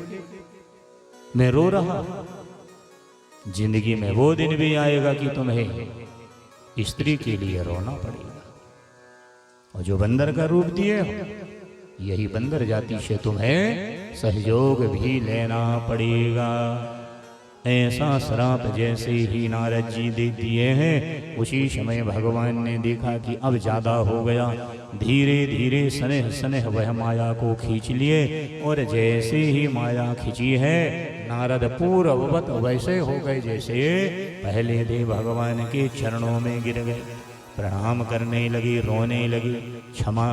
मैं रो रहा। जिंदगी में वो दिन भी आएगा कि तुम्हें स्त्री के लिए रोना पड़ेगा। और जो बंदर का रूप दिए हो, यही बंदर जाति से तुम्हें सहयोग भी लेना पड़ेगा। ऐसा श्राप जैसे ही नारद जी दे दिए हैं, उसी समय भगवान ने देखा कि अब ज्यादा हो गया। धीरे धीरे स्नेह स्नेह वह माया को खींच लिए, और जैसे ही माया खींची है, नारद पूर्ववत वैसे हो गए जैसे पहले थे। भगवान के चरणों में गिर गए, प्रणाम करने लगी, रोने लगी, क्षमा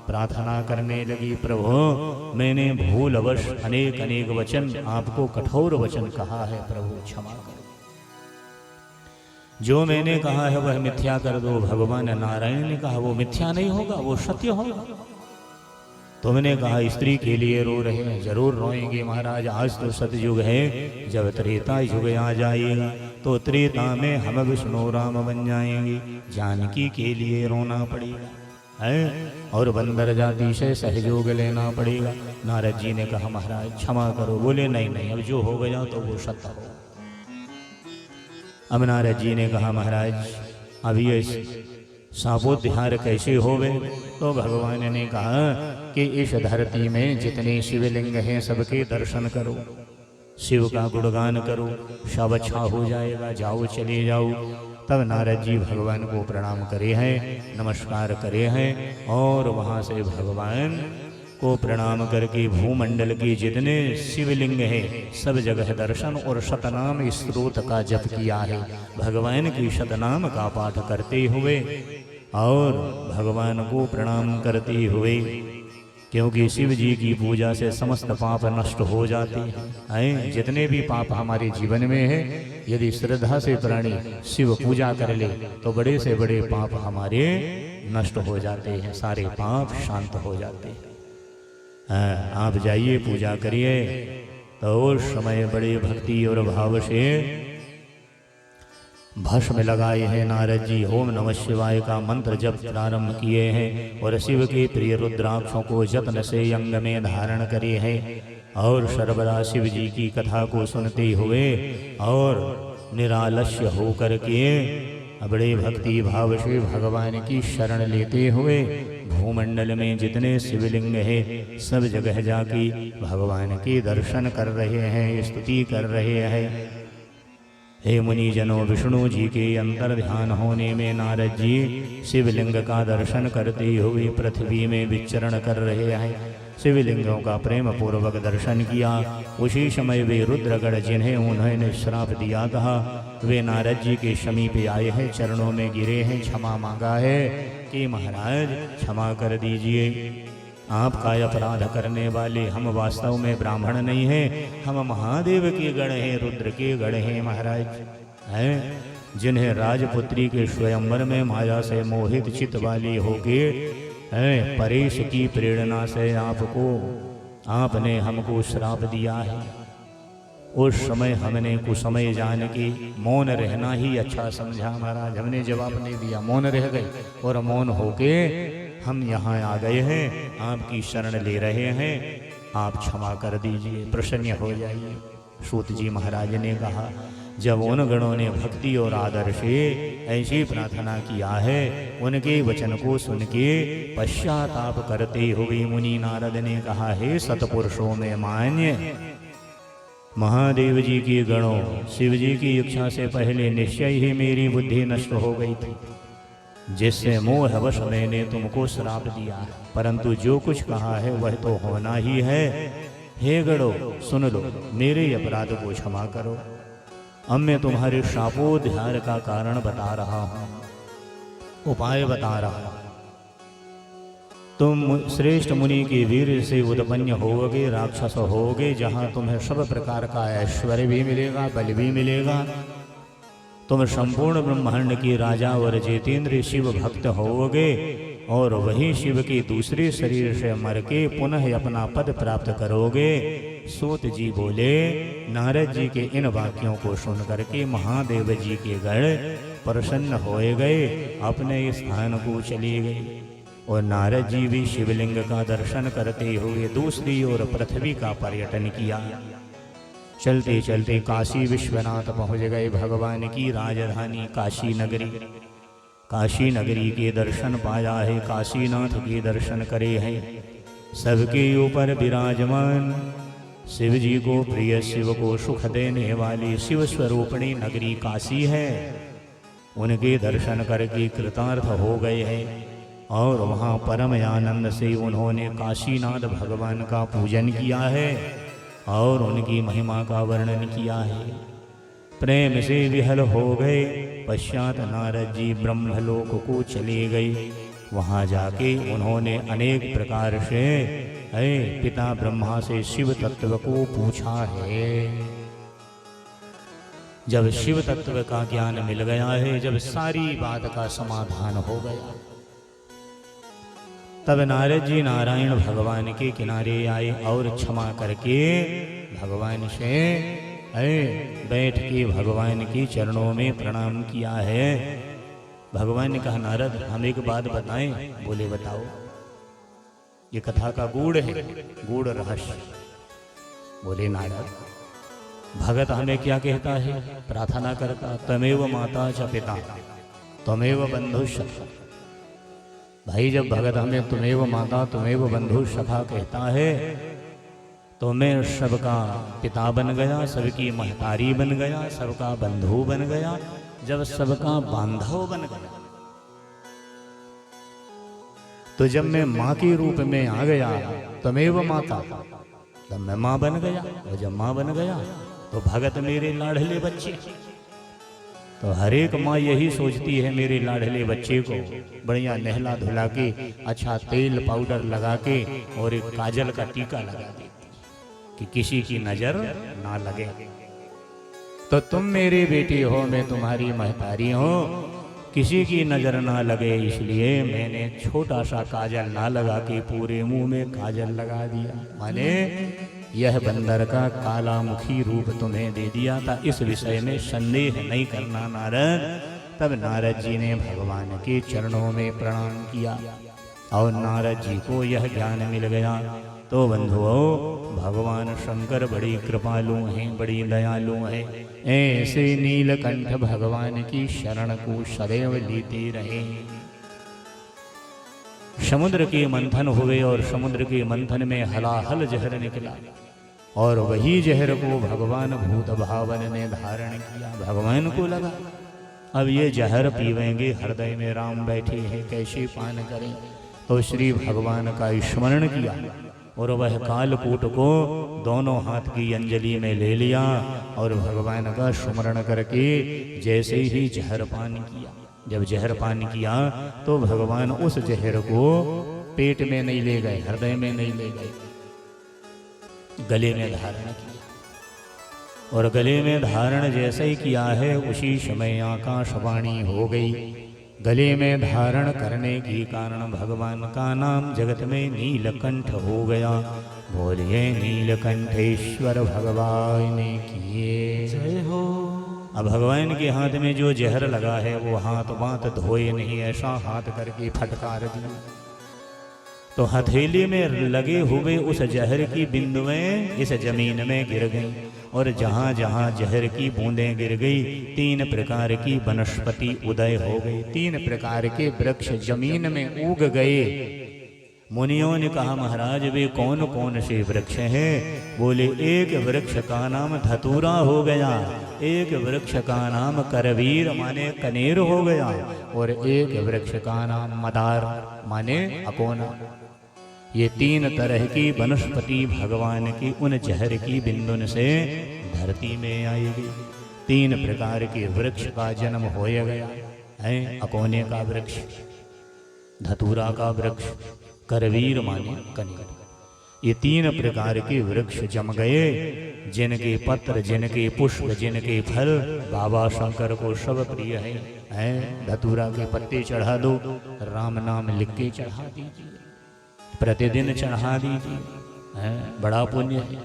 प्रार्थना करने लगी। प्रभु मैंने भूलवश अनेक अनेक वचन, आपको कठोर वचन कहा है, प्रभु क्षमा करो। जो मैंने कहा है वह मिथ्या कर दो। भगवान नारायण ने कहा वो मिथ्या नहीं होगा, वो सत्य होगा। तुमने कहा स्त्री के लिए रो रहे हैं, जरूर रोएंगे महाराज। आज तो सतयुग है, जब त्रेता युग आ जाएगा तो त्रेता में हम विष्णु राम बन जाएंगे। जानकी के लिए रोना पड़ेगा है, और बंदर जाति से सहयोग लेना पड़ेगा। नारद जी ने कहा महाराज क्षमा करो। बोले नहीं नहीं, अब जो हो गया तो वो सत्य हो। अब नारद जी ने कहा महाराज अब ये सापोद्धार कैसे होवे? तो भगवान ने कहा कि इस धरती में जितने शिवलिंग हैं सबके दर्शन करो, शिव का गुणगान करो, सब अच्छा हो जाएगा। जाओ चले जाओ। तब नारद जी भगवान को प्रणाम करे हैं, नमस्कार करे हैं, और वहाँ से भगवान को प्रणाम करके भूमंडल के जितने शिवलिंग हैं सब जगह दर्शन और शतनाम स्त्रोत का जप किया है। भगवान की शतनाम का पाठ करते हुए और भगवान को प्रणाम करते हुए, क्योंकि शिव जी की पूजा से समस्त पाप नष्ट हो जाते हैं। जितने भी पाप हमारे जीवन में है, यदि श्रद्धा से प्राणी शिव पूजा कर ले तो बड़े से बड़े पाप हमारे नष्ट हो जाते हैं, सारे पाप शांत हो जाते हैं। आप जाइए पूजा करिए। तो उस समय बड़े भक्ति और भाव से भस्म लगाए हैं नारद जी। ओम नमः शिवाय का मंत्र जप प्रारंभ किए हैं और शिव के प्रिय रुद्राक्षों को जत्न से अंग में धारण करे हैं और सर्वदा शिव जी की कथा को सुनते हुए और निरालस्य होकर के बड़े भक्ति भाव से भगवान की शरण लेते हुए भूमंडल में जितने शिवलिंग हैं सब जगह जाके भगवान के दर्शन कर रहे हैं, स्तुति कर रहे हैं। हे मुनिजनों, विष्णु जी के अंतर ध्यान होने में नारद जी शिवलिंग का दर्शन करते हुए पृथ्वी में विचरण कर रहे हैं। शिवलिंगों का प्रेम पूर्वक दर्शन किया। उसी समय वे रुद्रगण जिन्हें उन्होंने श्राप दिया था, वे नारद जी के समीप आए हैं, चरणों में गिरे हैं, क्षमा मांगा है कि महाराज क्षमा कर दीजिए, आपका अपराध करने वाले हम वास्तव में ब्राह्मण नहीं हैं, हम महादेव के गण हैं, रुद्र के गण हैं महाराज, हैं जिन्हें राजपुत्री के स्वयंवर में माया से मोहित चित्त वाली होके हैं परेश की प्रेरणा से आपने हमको श्राप दिया है। उस समय हमने कुसमय जान के मौन रहना ही अच्छा समझा महाराज। हमने जवाब नहीं दिया, मौन रह गए और मौन होके हम यहाँ आ गए हैं, आपकी शरण ले रहे हैं, आप क्षमा कर दीजिए, प्रसन्न हो जाइए। सूत जी महाराज ने कहा, जब उन गणों ने भक्ति और आदर से ऐसी प्रार्थना किया है, उनके वचन को सुन के पश्चाताप करते हुए मुनि नारद ने कहा, हे सतपुरुषों में मान्य महादेव जी के गणों, शिव जी की इच्छा से पहले निश्चय ही मेरी बुद्धि नष्ट हो गई थी, जिससे मोहवश मैंने तुमको श्राप दिया, परंतु जो कुछ कहा है वह तो होना ही है। हे गणों सुन लो, मेरे अपराध को क्षमा करो। अब मैं तुम्हारे शापोद्धार का कारण बता रहा हूं, उपाय बता रहा हूं। तुम श्रेष्ठ मुनि के वीर से उत्पन्न होगे, राक्षस होगे, जहां तुम्हें सब प्रकार का ऐश्वर्य भी मिलेगा, बल भी मिलेगा। तुम संपूर्ण ब्रह्मांड के राजा और जितेंद्र शिव भक्त होगे और वही शिव के दूसरे शरीर से मर के पुनः अपना पद प्राप्त करोगे। सूत जी बोले, नारद जी के इन वाक्यों को सुन करके महादेव जी के गण प्रसन्न होए गए, अपने स्थान को चले गए। और नारद जी भी शिवलिंग का दर्शन करते हुए दूसरी ओर पृथ्वी का पर्यटन किया। चलते चलते काशी विश्वनाथ पहुंच गए, भगवान की राजधानी काशी नगरी। काशी नगरी के दर्शन पाया है, काशीनाथ के दर्शन करे हैं। सबके ऊपर विराजमान शिव जी को प्रिय, शिव को सुख देने वाली शिव स्वरूपणी नगरी काशी है। उनके दर्शन करके कृतार्थ हो गए हैं और वहाँ परम आनंद से उन्होंने काशीनाथ भगवान का पूजन किया है और उनकी महिमा का वर्णन किया है। प्रेम से विहल हो गए। पश्चात नारद जी ब्रह्मलोक को चले गए। वहाँ जाके उन्होंने अनेक प्रकार से पिता ब्रह्मा से शिव तत्व को पूछा है। जब शिव तत्व का ज्ञान मिल गया है, जब सारी बात का समाधान हो गया, तब नारद जी नारायण भगवान के किनारे आए और क्षमा करके भगवान से बैठ के भगवान के चरणों में प्रणाम किया है। भगवान ने कहा, नारद हम एक बात बताएं। बोले, बताओ। ये कथा का गूढ़ है, गूढ़ रहस्य। बोले, नारद भगत हमें क्या कहता है, प्रार्थना करता, तमेव माता च पिता तमेव बंधु सखा। भाई जब भगत हमें तुमेव माता तुमेव बंधु सखा कहता है तो मैं सबका पिता बन गया, सबकी महतारी बन गया, सबका बंधु बन गया, जब सबका बांधव बन गया तो जब मैं माँ के रूप में आ गया तमेव माता, तब मैं माँ बन गया। और जब माँ बन गया तो भगत मेरे लाडले बच्चे। तो हर एक माँ यही सोचती है मेरे लाडले बच्चे को बढ़िया नहला धुला के, अच्छा तेल पाउडर लगा के और एक काजल का टीका लगा देती कि किसी की नजर ना लगे। तो तुम मेरे बेटे हो, मैं तुम्हारी महतारी हूँ, किसी की नजर ना लगे इसलिए मैंने छोटा सा काजल ना लगा के पूरे मुंह में काजल लगा दिया। माने यह बंदर का काला मुखी रूप तुम्हें दे दिया था, इस विषय में संदेह नहीं करना नारद। तब नारद जी ने भगवान के चरणों में प्रणाम किया और नारद जी को यह ज्ञान मिल गया। तो बंधुओं, भगवान शंकर बड़ी कृपालु हैं, बड़ी दयालु हैं। ऐसे नीलकंठ भगवान की शरण को सदैव लेते रहे। समुद्र के मंथन हुए और समुद्र के मंथन में हलाहल जहर निकला और वही जहर को भगवान भूत भावन ने धारण किया। भगवान को लगा अब ये जहर पीवेंगे, हृदय में राम बैठे हैं, कैसे पान करें। तो श्री भगवान का स्मरण किया और वह कालकूट को दोनों हाथ की अंजलि में ले लिया और भगवान का स्मरण करके जैसे ही जहर पान किया। जब जहर पान किया तो भगवान उस जहर को पेट में नहीं ले गए, हृदय में नहीं ले गए, गले में धारण किया। और गले में धारण जैसे ही किया है उसी समय आकाशवाणी हो गई। गले में धारण करने के कारण भगवान का नाम जगत में नीलकंठ हो गया। बोलिए नीलकंठेश्वर भगवान की जय हो। अब भगवान के हाथ में जो जहर लगा है वो हाथ बात धोए नहीं, ऐसा हाथ करके फटकार दिया तो हथेली में लगे हुए उस जहर की बिंदुएं इस जमीन में गिर गईं और जहाँ जहाँ जहर की बूंदें गिर गई 3 प्रकार की वनस्पति उदय हो गई, 3 प्रकार के वृक्ष जमीन में उग गए। मुनियों ने कहा, महाराज वे कौन कौन से वृक्ष हैं? बोले, एक वृक्ष का नाम धतूरा हो गया, एक वृक्ष का नाम करवीर माने कनेर हो गया और एक वृक्ष का नाम मदार माने अकोना। ये 3 तरह की वनस्पति भगवान की उन जहर की बिंदुन से धरती में आएगी। तीन प्रकार के वृक्ष का जन्म हो गया है। अकोने का वृक्ष, धतूरा का वृक्ष, करवीर माने कनेर, ये तीन प्रकार के वृक्ष जम गए, जिनके पत्र, जिनके पुष्प, जिनके फल बाबा शंकर को सब प्रिय है। धतूरा के पत्ते चढ़ा दो, राम नाम लिख के चढ़ा दीजिए, प्रतिदिन चढ़ा दीजिए, बड़ा पुण्य है।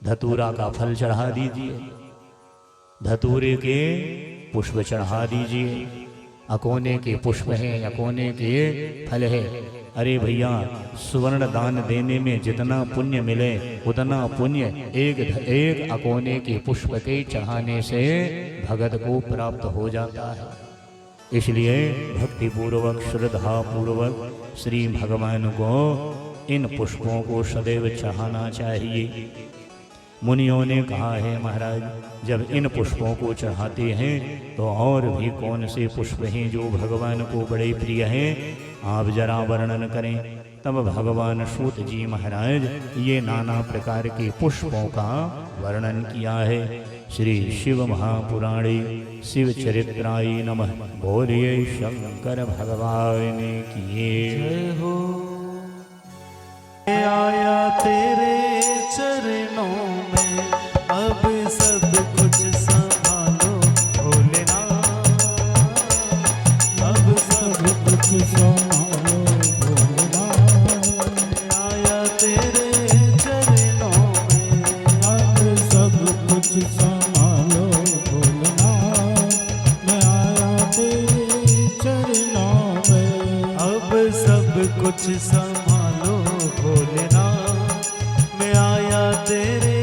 धतूरा का फल चढ़ा दीजिए, धतूरे के पुष्प चढ़ा दीजिए, अकोने के पुष्प हैं, अकोने के फल है। अरे भैया, सुवर्ण दान देने में जितना पुण्य मिले उतना पुण्य एक अकोने के पुष्प के चढ़ाने से भगत को प्राप्त हो जाता है। इसलिए भक्ति पूर्वक, श्रद्धा पूर्वक श्री भगवान को इन पुष्पों को सदैव चढ़ाना चाहिए। मुनियों ने कहा है महाराज, जब इन पुष्पों को चढ़ाते हैं तो और भी कौन से पुष्प हैं जो भगवान को बड़े प्रिय हैं, आप जरा वर्णन करें। तब भगवान सूत जी महाराज ये नाना प्रकार के पुष्पों का वर्णन किया है। श्री शिव महापुराणे शिव चरित्राय नमः। बोलिए शंकर भगवान की जय हो। आया तेरे चरणों में, अब सब कुछ संभालो भोलेनाथ, अब सब कुछ संभालो भोलेनाथ। आया तेरे चरणों में, अब सब कुछ संभालो भोलेनाथ। मैं आया तेरे चरणों में, अब सब कुछ संभालो भोलेनाथ, मैं आया तेरे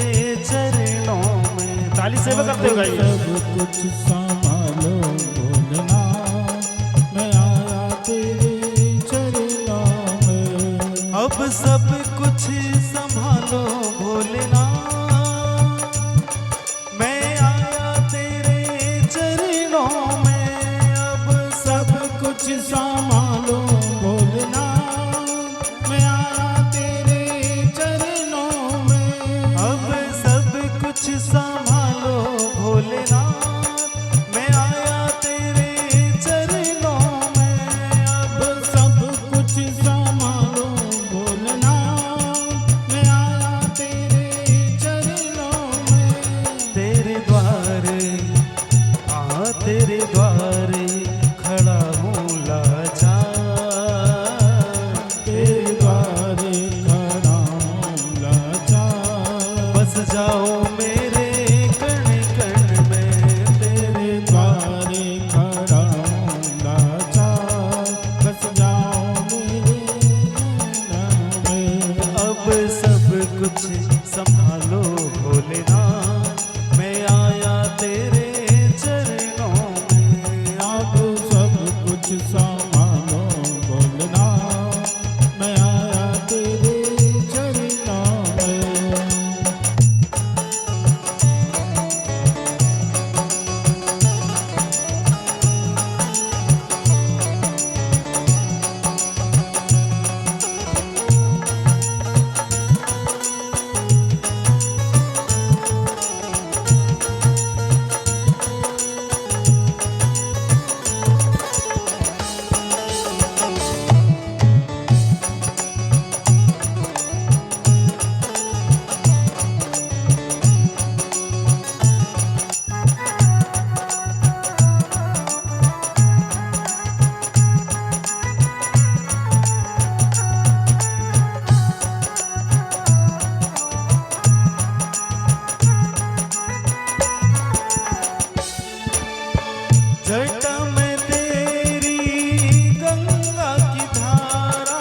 चरणों में। ताली सेवा करते हो गाइए। सब कुछ संभालो भोलेनाथ। मैं आया तेरे चरणों में, अब सब कुछ संभालो भोलेनाथ, मैं आया तेरे चरणों में। अब सब कुछ संभालो भोलेनाथ। मैं आया तेरे चरणों में, अब सब कुछ संभालो भोलेनाथ, मैं आया तेरे चरणों में। अब सब कुछ संभालो भोलेनाथ। मैं आया तेरे चरणों में, तेरे द्वारे तेरे द्वारे खड़ा हूँ लाचार, तेरे द्वारे खड़ा हूँ लाचार। बस जाओ मेरे कण कण में, तेरे द्वारे खड़ा हूँ लाचार। बस जाओ मेरे नैनों में, अब सब कुछ संभालो भोलेनाथ, मैं आया तेरे चरणों में। अब सब कुछ संभालो भोलेनाथ। मैं आया तेरे चरणों में। जटा में तेरी गंगा की धारा,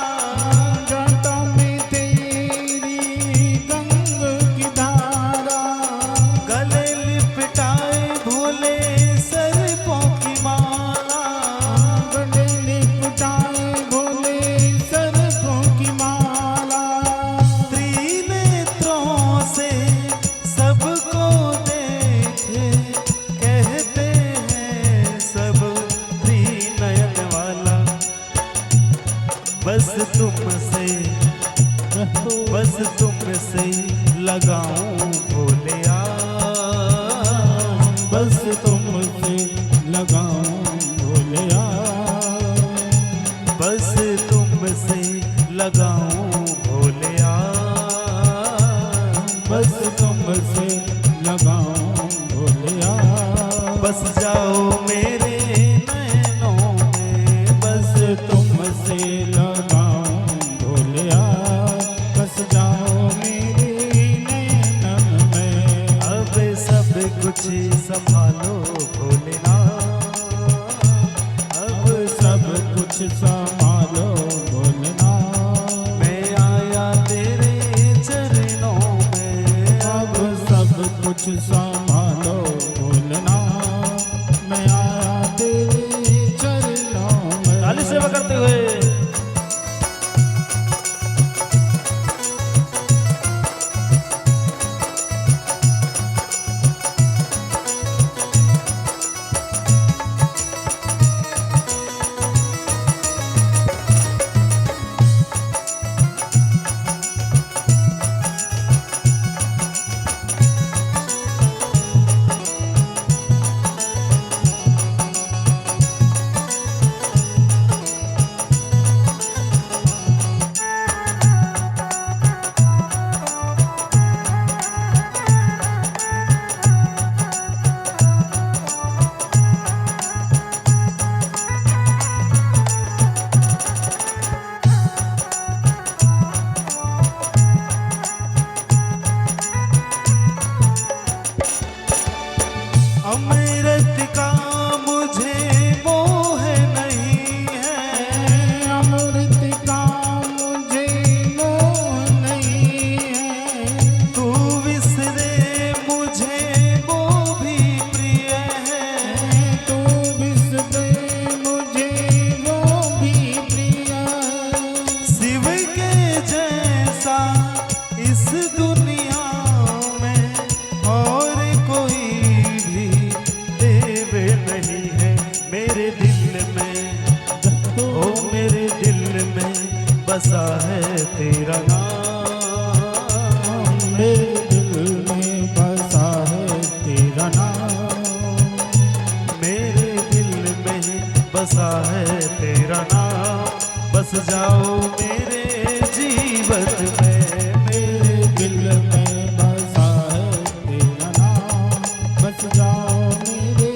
जटा में तेरी गंगा की धारा। गले लिपटाए भोले सर्पों की माला, गले लिपटाए भोले सर्पों की माला। त्रिनेत्रों से सबको देखे, कहते हैं सब त्रिनयन वाला। बस तुमसे लगाऊं भोले आ, बस लगाऊं भोलिया, बस तुमसे लगाऊं भोलिया, बस तुमसे लगाऊं भोलिया, बस जाओ मेरे नैनों में, बस तुमसे लगाऊं भोलिया, बस जाओ मेरे नैनन में। अब सब कुछ संभालो भोलेनाथ, अब सब कुछ संभालो भोलेनाथ, मैं आया तेरे चरणों में। अब सब कुछ संभालो भोलेनाथ, मैं आया तेरे चरणों में। ताली सेवा करते हुए अमृत का मुझे मोह नहीं है, अमृत का मुझे मोह नहीं है, तू विसरे मुझे वो भी प्रिय है। तू विसरे मुझे वो भी प्रिय है। शिव के जैसा इस दुनिया में और कोई भी देव नहीं है। मेरे दिल में, ओ मेरे दिल में बसा है तेरा नाम, मेरे दिल में बसा है तेरा नाम, मेरे दिल में बसा है तेरा नाम। बस जाओ मेरे जीवन में, मेरे दिल में बसा है तेरा नाम, बस जाओ मेरे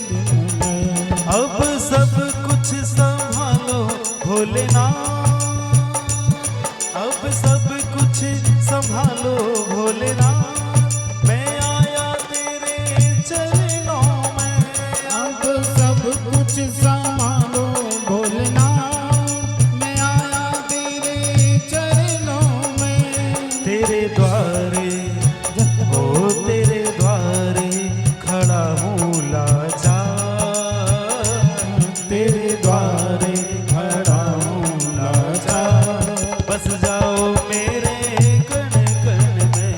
दिल में। अब सब कुछ संभालो भोलेनाथ, अब सब कुछ संभालो भोलेनाथ, मैं आया तेरे चरणों में। अब सब कुछ संभालो भोलेनाथ, मैं आया तेरे चरणों में। तेरे द्वारे, ओ तेरे द्वारे खड़ा हूँ लाचार, तेरे द्वारे खड़ा हूँ लाचार, बस जाओ मेरे कण कण में।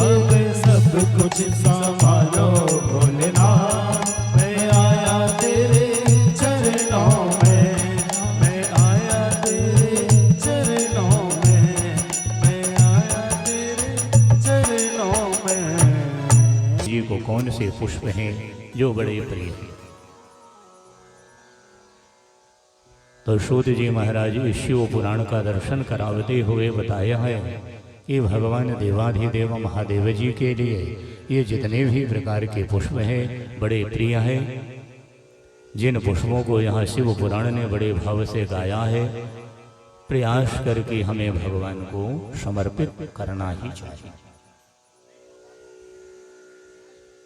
अब सब कुछ संभालो भोलेनाथ, मैं आया तेरे चरणों में, मैं आया तेरे चरणों में, मैं आया तेरे चरणों में। जी को कौन से पुष्प हैं जो बड़े प्रिय हैं। तो सूत जी महाराज इस शिव पुराण का दर्शन करावते हुए बताया है कि भगवान देवाधिदेव महादेव जी के लिए ये जितने भी प्रकार के पुष्प हैं बड़े प्रिय हैं। जिन पुष्पों को यहाँ शिव पुराण ने बड़े भाव से गाया है, प्रयास करके हमें भगवान को समर्पित करना ही चाहिए।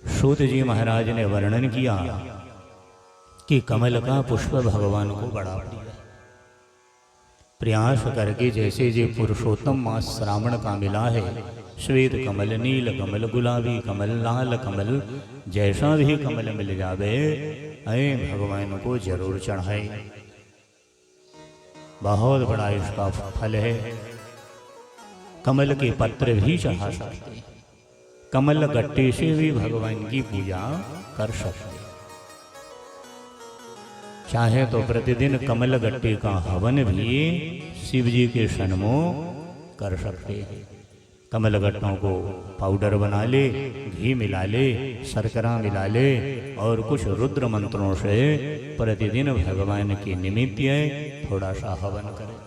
सूत जी महाराज ने वर्णन किया कि कमल का पुष्प भगवान को बड़ा प्रिय है। प्रयास करके जैसे जो पुरुषोत्तम मास श्रावण का मिला है, श्वेत कमल, नील कमल, गुलाबी कमल, लाल कमल, जैसा भी कमल मिल जावे अरे भगवान को जरूर चढ़ाए। बहुत बड़ा इसका फल है। कमल के पत्र भी चढ़ा सकते हैं, कमल गट्टे से भी भगवान की पूजा कर सकते हैं। चाहे तो प्रतिदिन कमल गट्टे का हवन भी शिव जी के सन्मुख कर सकते हैं। कमलगट्टों को पाउडर बना ले, घी मिला ले, शर्करा मिला ले और कुछ रुद्र मंत्रों से प्रतिदिन भगवान के निमित्त थोड़ा सा हवन करें।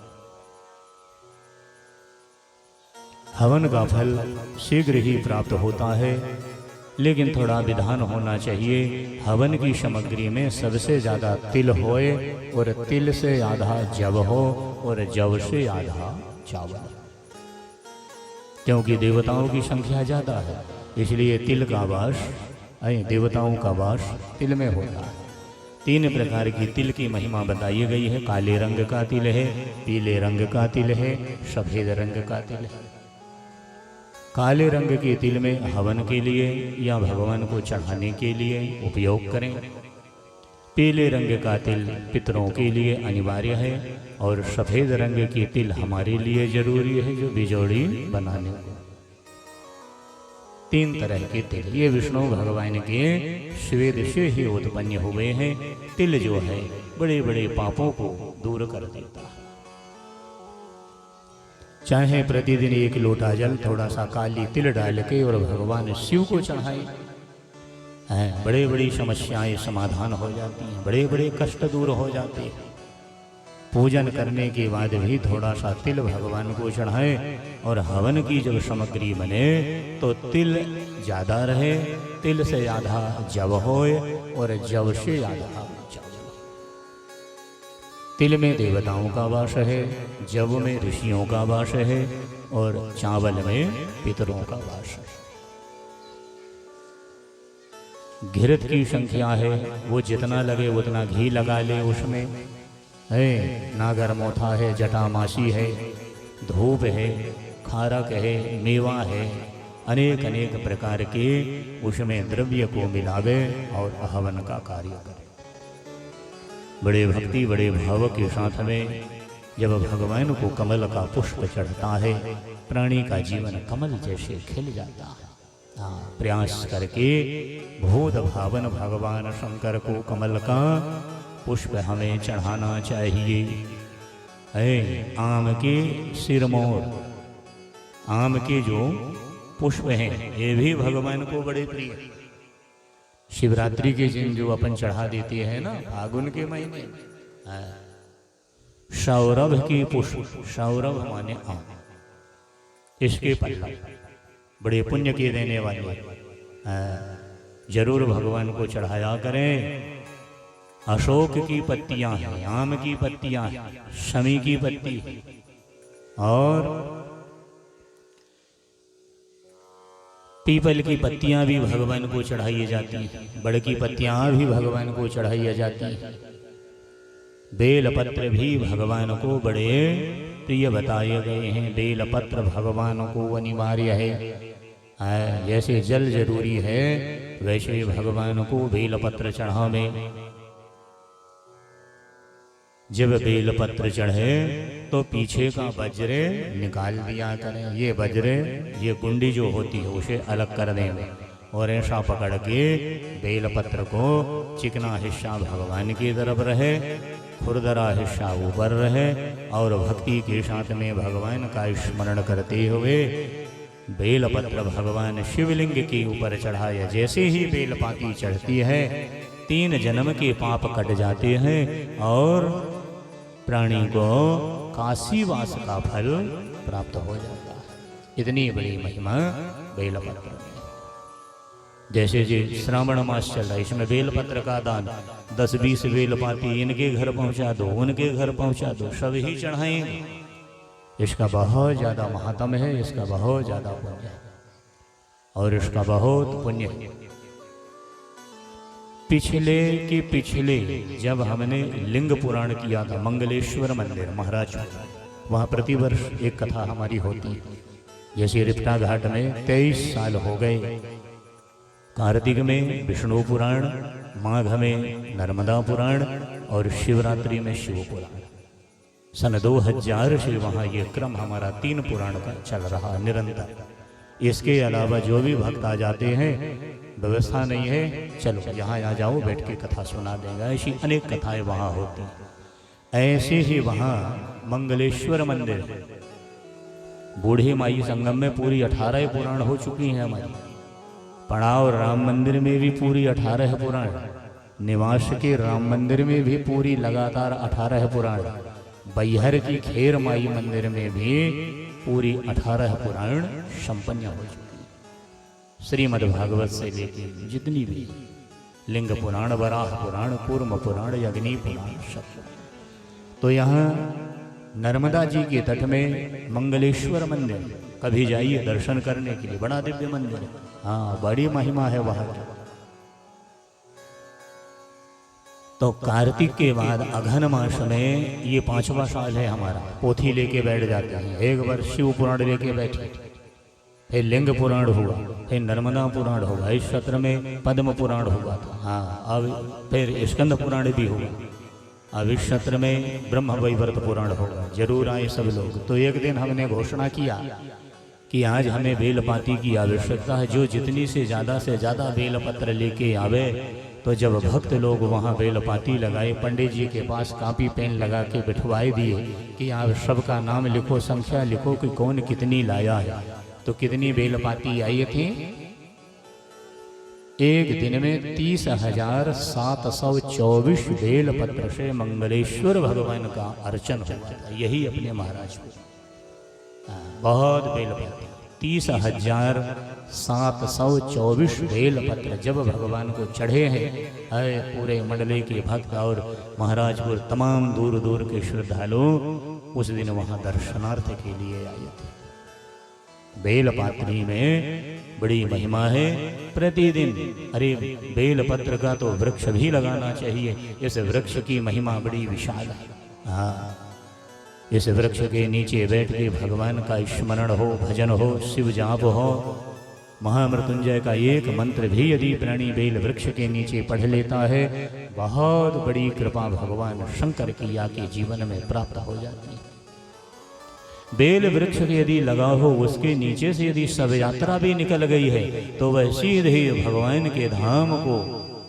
हवन का फल शीघ्र ही प्राप्त होता है, लेकिन थोड़ा विधान होना चाहिए। हवन की सामग्री में सबसे ज़्यादा तिल होए और तिल से आधा जव हो और जव से आधा चावल, क्योंकि देवताओं की संख्या ज़्यादा है, इसलिए तिल का वास, देवताओं का वास तिल में होता है। 3 प्रकार की तिल की महिमा बताई गई है। काले रंग का तिल है, पीले रंग का तिल है, सफ़ेद रंग का तिल है। काले रंग के तिल में हवन के लिए या भगवान को चढ़ाने के लिए उपयोग करें। पीले रंग का तिल पितरों के लिए अनिवार्य है और सफ़ेद रंग की तिल हमारे लिए जरूरी है, जो बिजोड़ी बनाने को। 3 तरह के तिल ये विष्णु भगवान के श्वेत से ही उत्पन्न हुए हैं। तिल जो है बड़े बड़े पापों को दूर कर देता है। चाहे प्रतिदिन 1 लोटा जल थोड़ा सा काली तिल डाल के और भगवान शिव को चढ़ाएं, बड़े बड़ी समस्याएं समाधान हो जाती हैं, बड़े बड़े कष्ट दूर हो जाते हैं। पूजन करने के बाद भी थोड़ा सा तिल भगवान को चढ़ाएं और हवन की जब सामग्री बने तो तिल ज़्यादा रहे, तिल से आधा जव होए और जव से आधा चावल। तिल में देवताओं का वास है, जव में ऋषियों का वास है और चावल में पितरों का वास है। घृत की संख्या है, वो जितना लगे उतना घी लगा ले उसमें, है नागर मोथा है, जटामासी है, धूप है, खारक है, मेवा है, अनेक अनेक प्रकार के उसमें द्रव्य को मिलावे और हवन का कार्य करे। बड़े भक्ति बड़े भाव के साथ में जब भगवान को कमल का पुष्प चढ़ता है, प्राणी का जीवन कमल जैसे खिल जाता है। प्रयास करके भूत भावन भगवान शंकर को कमल का पुष्प हमें चढ़ाना चाहिए। आम के सिरमौर, आम के जो पुष्प हैं ये भी भगवान को बड़े प्रिय है। शिवरात्रि के दिन जो अपन चढ़ा देते हैं ना फागुन के महीने, सौरभ की पुष्प, सौरभ माने आम, इसके पल्लव बड़े पुण्य के देने वाले, जरूर भगवान को चढ़ाया करें। अशोक की पत्तियां हैं, आम की पत्तियां हैं, शमी की पत्ती और पीपल की पत्तियां भी भगवान को चढ़ाई जाती हैं, बड़ की पत्तियां भी भगवान को चढ़ाई जाती हैं। बेलपत्र भी भगवान को बड़े प्रिय बताए गए हैं। बेलपत्र भगवान को अनिवार्य है, जैसे जल जरूरी है वैसे भगवान को बेलपत्र चढ़ावे। जब बेलपत्र चढ़े तो पीछे का वज्र निकाल दिया करें। ये वज्र, ये गुंडी जो होती है उसे अलग कर दें और ऐसा पकड़ के बेलपत्र को चिकना हिस्सा भगवान की तरफ रहे, खुरदरा हिस्सा ऊपर रहे और भक्ति के साथ में भगवान का स्मरण करते हुए बेलपत्र भगवान शिवलिंग के ऊपर चढ़ाया। जैसे ही बेलपाती चढ़ती है 3 जन्म के पाप कट जाते हैं और प्राणी को काशीवास का फल प्राप्त हो जाता है। इतनी बड़ी महिमा बेलपत्र में। जैसे जी श्रावण मास चल रहा है, इसमें बेलपत्र का दान 10-20 बेलपाती इनके घर पहुंचा दो, उनके घर पहुंचा दो, सब ही चढ़ाएंगे। इसका बहुत ज़्यादा महात्म है, इसका बहुत ज़्यादा पुण्य है और इसका बहुत पुण्य है। पिछले जब हमने लिंग पुराण किया था मंगलेश्वर मंदिर महाराज, वहाँ प्रतिवर्ष एक कथा हमारी होती है। जैसे रिप्टा घाट में 23 साल हो गए, कार्तिक में विष्णु पुराण, माघ में नर्मदा पुराण और शिवरात्रि में शिव पुराण। सन 2000 से वहाँ ये क्रम हमारा 3 पुराण का चल रहा निरंतर। इसके अलावा जो भी भक्त आ जाते हैं, व्यवस्था नहीं है, चलो यहाँ आ जाओ, बैठ के कथा सुना देगा। ऐसी अनेक कथाएं वहाँ होती। ऐसे ही वहाँ मंगलेश्वर मंदिर बूढ़ी माई संगम में पूरी 18 पुराण हो चुकी हैं हमारी। पड़ाव राम मंदिर में भी पूरी 18 पुराण, निवास के राम मंदिर में भी पूरी लगातार 18 पुराण, बैहर की खेर माई मंदिर में भी पूरी 18 पुराण संपन्न हो चुकी है। श्रीमद् भागवत से लेके जितनी भी लिंग पुराण, वराह पुराण, कूर्म पुराण, अग्नि पुराण सब। तो यहाँ नर्मदा जी के तट में मंगलेश्वर मंदिर, कभी जाइए दर्शन करने के लिए, बड़ा दिव्य मंदिर है। हाँ, बड़ी महिमा है वहाँ की। तो कार्तिक के बाद अघन मास में ये 5वां साल है हमारा, पोथी लेके बैठ जाते हैं। एक बार शिव पुराण लेके बैठे, फिर लिंग पुराण हुआ, फिर नर्मदा पुराण हुआ, इस सत्र में पद्म पुराण हुआ था। हाँ, अब फिर स्कंद पुराण भी हुआ, अब इस सत्र में ब्रह्म वैवर्त पुराण होगा। जरूर आए सब लोग। तो एक दिन हमने घोषणा किया कि आज हमें बेलपाती की आवश्यकता है, जो जितनी से ज़्यादा बेलपत्र लेके आवे। तो जब भक्त लोग वहाँ बेलपाती लगाए, पंडित जी के पास कापी पेन लगा के बिठवाए दिए कि आप सबका नाम लिखो, संख्या लिखो कि कौन कितनी लाया है। तो कितनी बेलपाती आई थी? एक दिन में 30,724 बेलपत्र से मंगलेश्वर भगवान का अर्चन हुआ था। यही अपने महाराज को बहुत बेलपत्र, 30,724 बेलपत्र जब भगवान को चढ़े हैं। पूरे मंडले के भक्त और महाराजपुर तमाम दूर दूर के श्रद्धालु उस दिन वहाँ दर्शनार्थ के लिए आए थे। बेलपात्री में बड़ी महिमा है। प्रतिदिन अरे बेलपत्र का तो वृक्ष भी लगाना चाहिए। इस वृक्ष की महिमा बड़ी विशाल है। हाँ, इस वृक्ष के नीचे बैठ के भगवान का स्मरण हो, भजन हो, शिव जाप हो, महामृत्युंजय का एक मंत्र भी यदि प्राणी बेल वृक्ष के नीचे पढ़ लेता है, बहुत बड़ी कृपा भगवान शंकर की आके जीवन में प्राप्त हो जाती है। बेल वृक्ष यदि लगा हो, उसके नीचे से यदि शव यात्रा भी निकल गई है, तो वह सीधे भगवान के धाम को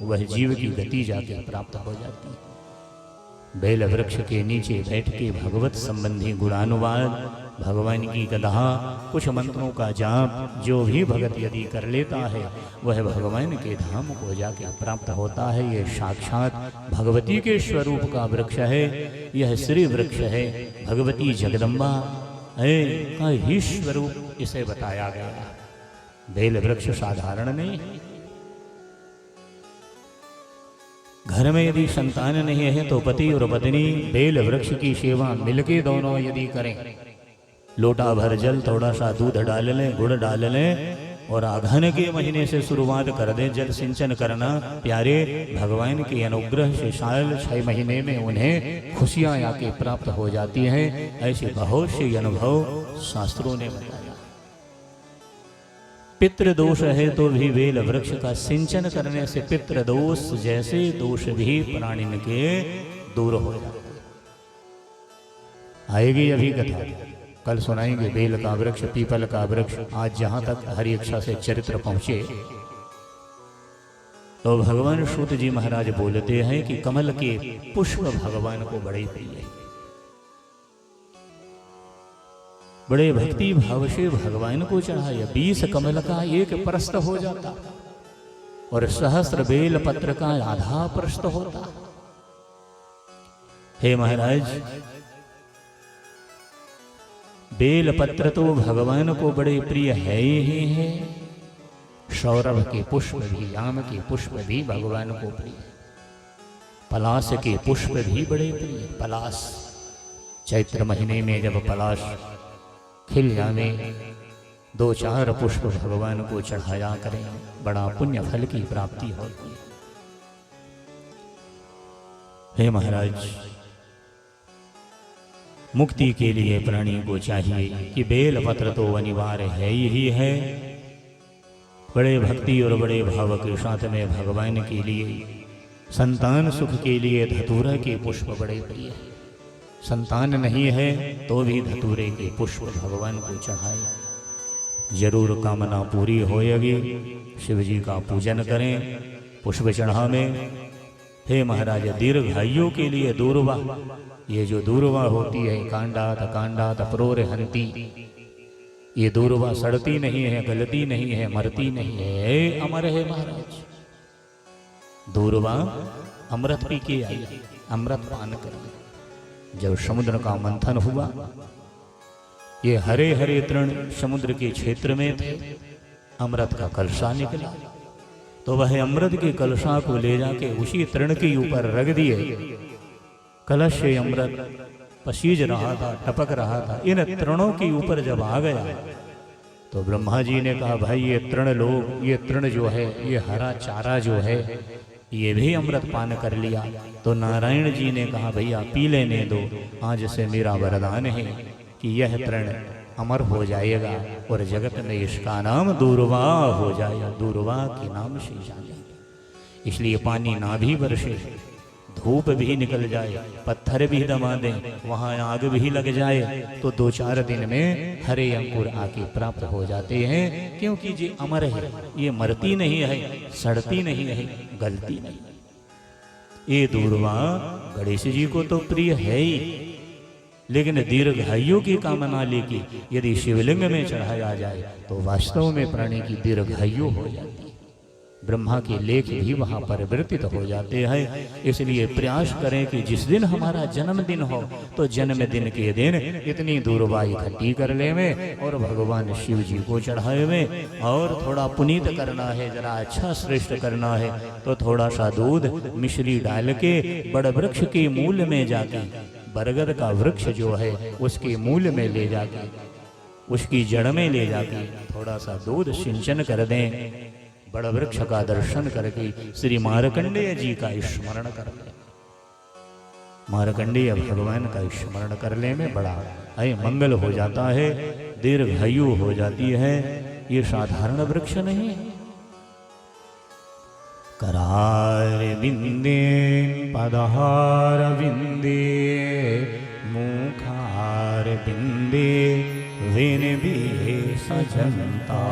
वह जीव की गति जाके प्राप्त हो जाती है। बेल वृक्ष के नीचे बैठ के भगवत संबंधी गुणानुवाद, भगवान की कथा, कुछ मंत्रों का जाप जो भी भगत यदि कर लेता है, वह भगवान के धाम को जाके प्राप्त होता है। यह साक्षात भगवती के स्वरूप का वृक्ष है। यह श्री वृक्ष है, भगवती जगदम्बा का ही स्वरूप इसे बताया गया। बेल वृक्ष साधारण नहीं। घर में यदि संतान नहीं है तो पति और पत्नी बेल वृक्ष की सेवा मिलके दोनों यदि करें, लोटा भर जल, थोड़ा सा दूध डाल लें, गुड़ डाल लें और आघन के महीने से शुरुआत कर दें जल सिंचन करना। प्यारे भगवान के अनुग्रह से साल 6 महीने में उन्हें खुशियां आके प्राप्त हो जाती हैं। ऐसे बहुत से अनुभव शास्त्रों ने बताया। पितृदोष है तो भी बेल वृक्ष का सिंचन करने से पितृदोष जैसे दोष भी प्राणी के दूर हो जाते। आएगी अभी कथा, कल सुनाएंगे। बेल का वृक्ष, पीपल का वृक्ष। आज जहां तक हरियक्षा से चरित्र पहुंचे तो भगवान सूत जी महाराज बोलते हैं कि कमल के पुष्प भगवान को बड़े प्रिय है। बड़े भक्ति भाव से भगवान को चढ़ाया। 20 कमल का एक प्रस्त हो जाता और सहस्त्र बेल पत्र का आधा प्रस्त होता। हे महाराज, बेल पत्र तो भगवान को बड़े प्रिय है ही है। सौरभ के पुष्प भी, आम के पुष्प भी भगवान को प्रिय, पलाश के पुष्प भी बड़े प्रिय। पलाश चैत्र महीने में जब पलाश खिल जावे, 2-4 पुष्प भगवान को चढ़ाया करें, बड़ा पुण्य फल की प्राप्ति होती है। हे महाराज, मुक्ति के लिए प्राणी को चाहिए कि बेल पत्र तो अनिवार्य है ही है। बड़े भक्ति और बड़े भाव के साथ में भगवान के लिए, संतान सुख के लिए धतूरा के पुष्प बड़े प्रिय है। संतान नहीं है तो भी धतूरे के पुष्प भगवान को चढ़ाए, जरूर कामना पूरी होएगी। शिव जी का पूजन करें, पुष्प चढ़ावें। हे महाराज, दीर्घायु के लिए दूर्वा, ये जो दूर्वा होती है, कांडात प्रोरहंती, ये दूर्वा सड़ती नहीं है, गलती नहीं है, मरती नहीं है, अमर है महाराज। दूर्वा अमृत पी के आई, अमृत पान कर। जब समुद्र का मंथन हुआ, ये हरे हरे तृण समुद्र के क्षेत्र में थे, अमृत का कलशा निकला, तो वह अमृत के कलशा को ले जाके उसी तृण के ऊपर रख दिए। कलश से अमृत पसीज रहा था, टपक रहा था। इन तृणों के ऊपर जब आ गया तो ब्रह्मा जी ने कहा, भाई ये तृण लोग, ये तृण जो है, ये हरा चारा जो है, ये भी अमृत पान कर लिया। तो नारायण जी ने कहा, भैया पी लेने दो, आज से मेरा वरदान है कि यह तृण अमर हो जाएगा और जगत में इसका नाम दूर्वा हो जाएगा, दूर्वा के नाम से जाने। इसलिए पानी ना भी बरसे, धूप भी निकल जाए, पत्थर भी दबा दें, वहाँ आग भी लग जाए, तो 2-4 दिन में हरे अंकुर आके प्राप्त हो जाते हैं। क्योंकि ये अमर है, ये मरती नहीं है, सड़ती नहीं है, गलती नहीं। ये दूर्वा गणेश जी को तो प्रिय है ही, लेकिन दीर्घायु की कामना लेके यदि शिवलिंग में चढ़ाया जाए तो वास्तव में प्राणी की दीर्घायु हो जाती है। ब्रह्मा के लेख भी वहाँ परिवर्तित हो जाते हैं। इसलिए प्रयास करें कि जिस दिन हमारा जन्मदिन हो तो जन्मदिन के दिन इतनी दूर्वा इकट्ठी कर ले में और भगवान शिव जी को चढ़ाए में। और थोड़ा पुनीत करना है, जरा अच्छा श्रेष्ठ करना है, तो थोड़ा सा दूध मिश्री डाल के बड़ वृक्ष के मूल में जाके, बरगद का वृक्ष जो है उसके मूल में ले जाके, उसकी जड़ में ले जाके थोड़ा सा दूध सिंचन कर दें। बड़ वृक्ष का दर्शन करके श्री मार्कंडेय जी का स्मरण कर ले, मार्कंडेय भगवान का स्मरण कर ले में बड़ा मंगल हो जाता है, दीर्घायु हो जाती है। ये साधारण वृक्ष नहीं है। करार बिंदे पदहार बिंदे मुखार बिंदे वेन भी सजनता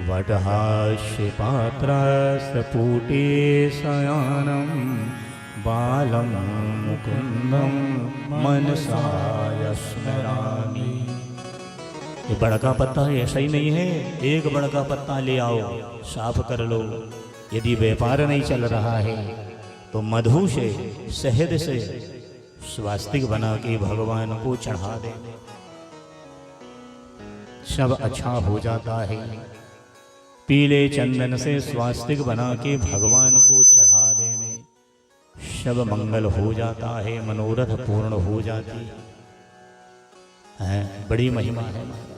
वटहास्य पात्रस्फुटे शयानं बालं मुकुंदं मनसा स्मरामि। ये बड़का पत्ता ऐसा ही नहीं है, एक बड़का पत्ता ले आओ, साफ कर लो। यदि व्यापार नहीं चल रहा है तो मधु से, शहद से स्वास्तिक बना के भगवान को चढ़ा दे, सब अच्छा हो जाता है। पीले चंदन से स्वास्तिक बना के भगवान को चढ़ा देने सब मंगल हो जाता है, मनोरथ पूर्ण हो जाती है। बड़ी महिमा है महाराज।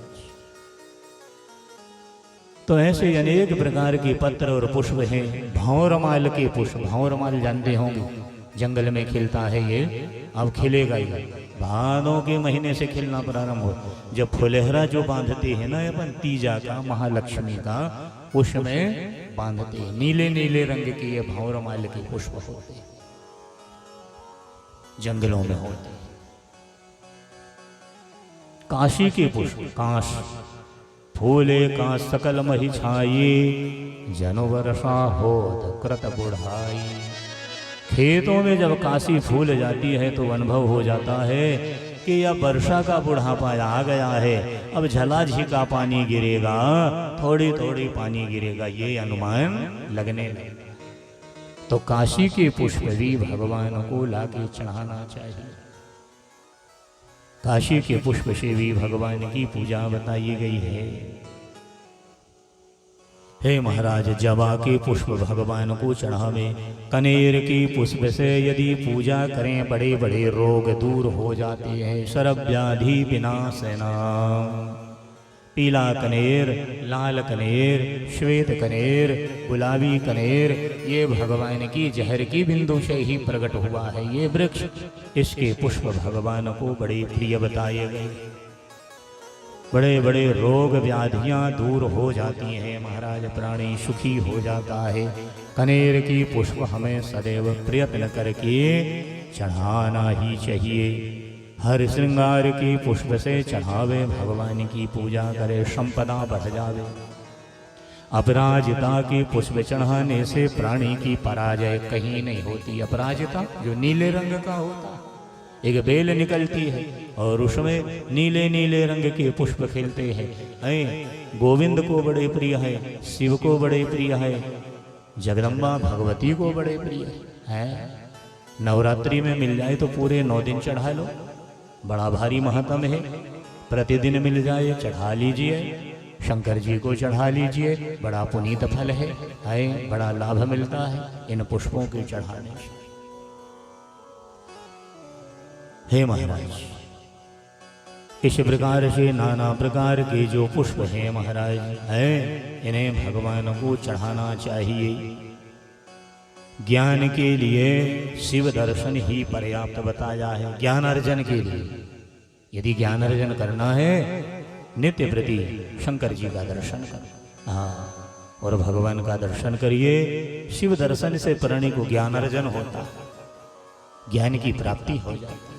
तो ऐसे अनेक प्रकार के पत्र और पुष्प हैं। भंवरमाल के पुष्प, भंवरमाल जानते होंगे, जंगल में खिलता है ये, अब खिलेगा ही। भादों के महीने से खिलना प्रारंभ हो। जब फुलहरा जो बांधते हैं ना अपन तीजा का, महालक्ष्मी का, उसमें बांधते हैं, नीले नीले रंग के ये भंवरमाल के पुष्प होते हैं, जंगलों में होते हैं। काशी के पुष्प, कांस फूले का सकल मही छाई, जन वर्षा हो कृत बुढ़ाई। खेतों में जब काशी फूल जाती है तो अनुभव हो जाता है कि यह वर्षा का बुढ़ापा आ गया है, अब झलाझी का पानी गिरेगा, थोड़ी थोड़ी पानी गिरेगा, ये अनुमान लगने लगा। तो काशी के पुष्प भी भगवान को लाके चढ़ाना चाहिए। काशी के पुष्प से भी भगवान की पूजा बताई गई है। हे महाराज, जवा के पुष्प भगवान को चढ़ावे, कनेर की पुष्प से यदि पूजा करें बड़े बड़े रोग दूर हो जाते हैं। सर्व व्याधि विनाशना। पीला कनेर, लाल कनेर, श्वेत कनेर, गुलाबी कनेर, ये भगवान की जहर की बिंदु से ही प्रकट हुआ है ये वृक्ष। इसके पुष्प भगवान को बड़े प्रिय बताए गए। बड़े बड़े रोग व्याधियां दूर हो जाती हैं महाराज, प्राणी सुखी हो जाता है। कनेर की पुष्प हमें सदैव प्रयत्न करके चढ़ाना ही चाहिए। हर श्रृंगार की पुष्प से चढ़ावे, भगवान की पूजा करे, संपदा बढ़ जावे। अपराजिता के पुष्प चढ़ाने से प्राणी की पराजय कहीं नहीं होती। अपराजिता जो नीले रंग का होता, एक बेल निकलती है और उसमें नीले नीले रंग के पुष्प खिलते हैं। गोविंद को बड़े प्रिय है, शिव को बड़े प्रिय है, जगदम्बा भगवती को बड़े प्रिय है। नवरात्रि में मिल जाए तो पूरे 9 दिन चढ़ा लो, बड़ा भारी महत्व है। प्रतिदिन मिल जाए चढ़ा लीजिए, शंकर जी को चढ़ा लीजिए, बड़ा पुनीत फल है, बड़ा लाभ मिलता है इन पुष्पों के चढ़ाने से। हे महाराज, इस प्रकार से नाना प्रकार के जो पुष्प हैं महाराज इन्हें भगवान को चढ़ाना चाहिए। ज्ञान के लिए शिव दर्शन ही पर्याप्त बताया है। ज्ञान अर्जन के लिए यदि ज्ञान अर्जन करना है, नित्य प्रति शंकर जी का दर्शन करो। हाँ, और भगवान का दर्शन करिए। शिव दर्शन से प्राणी को ज्ञान अर्जन होता है, ज्ञान की प्राप्ति हो जाती है।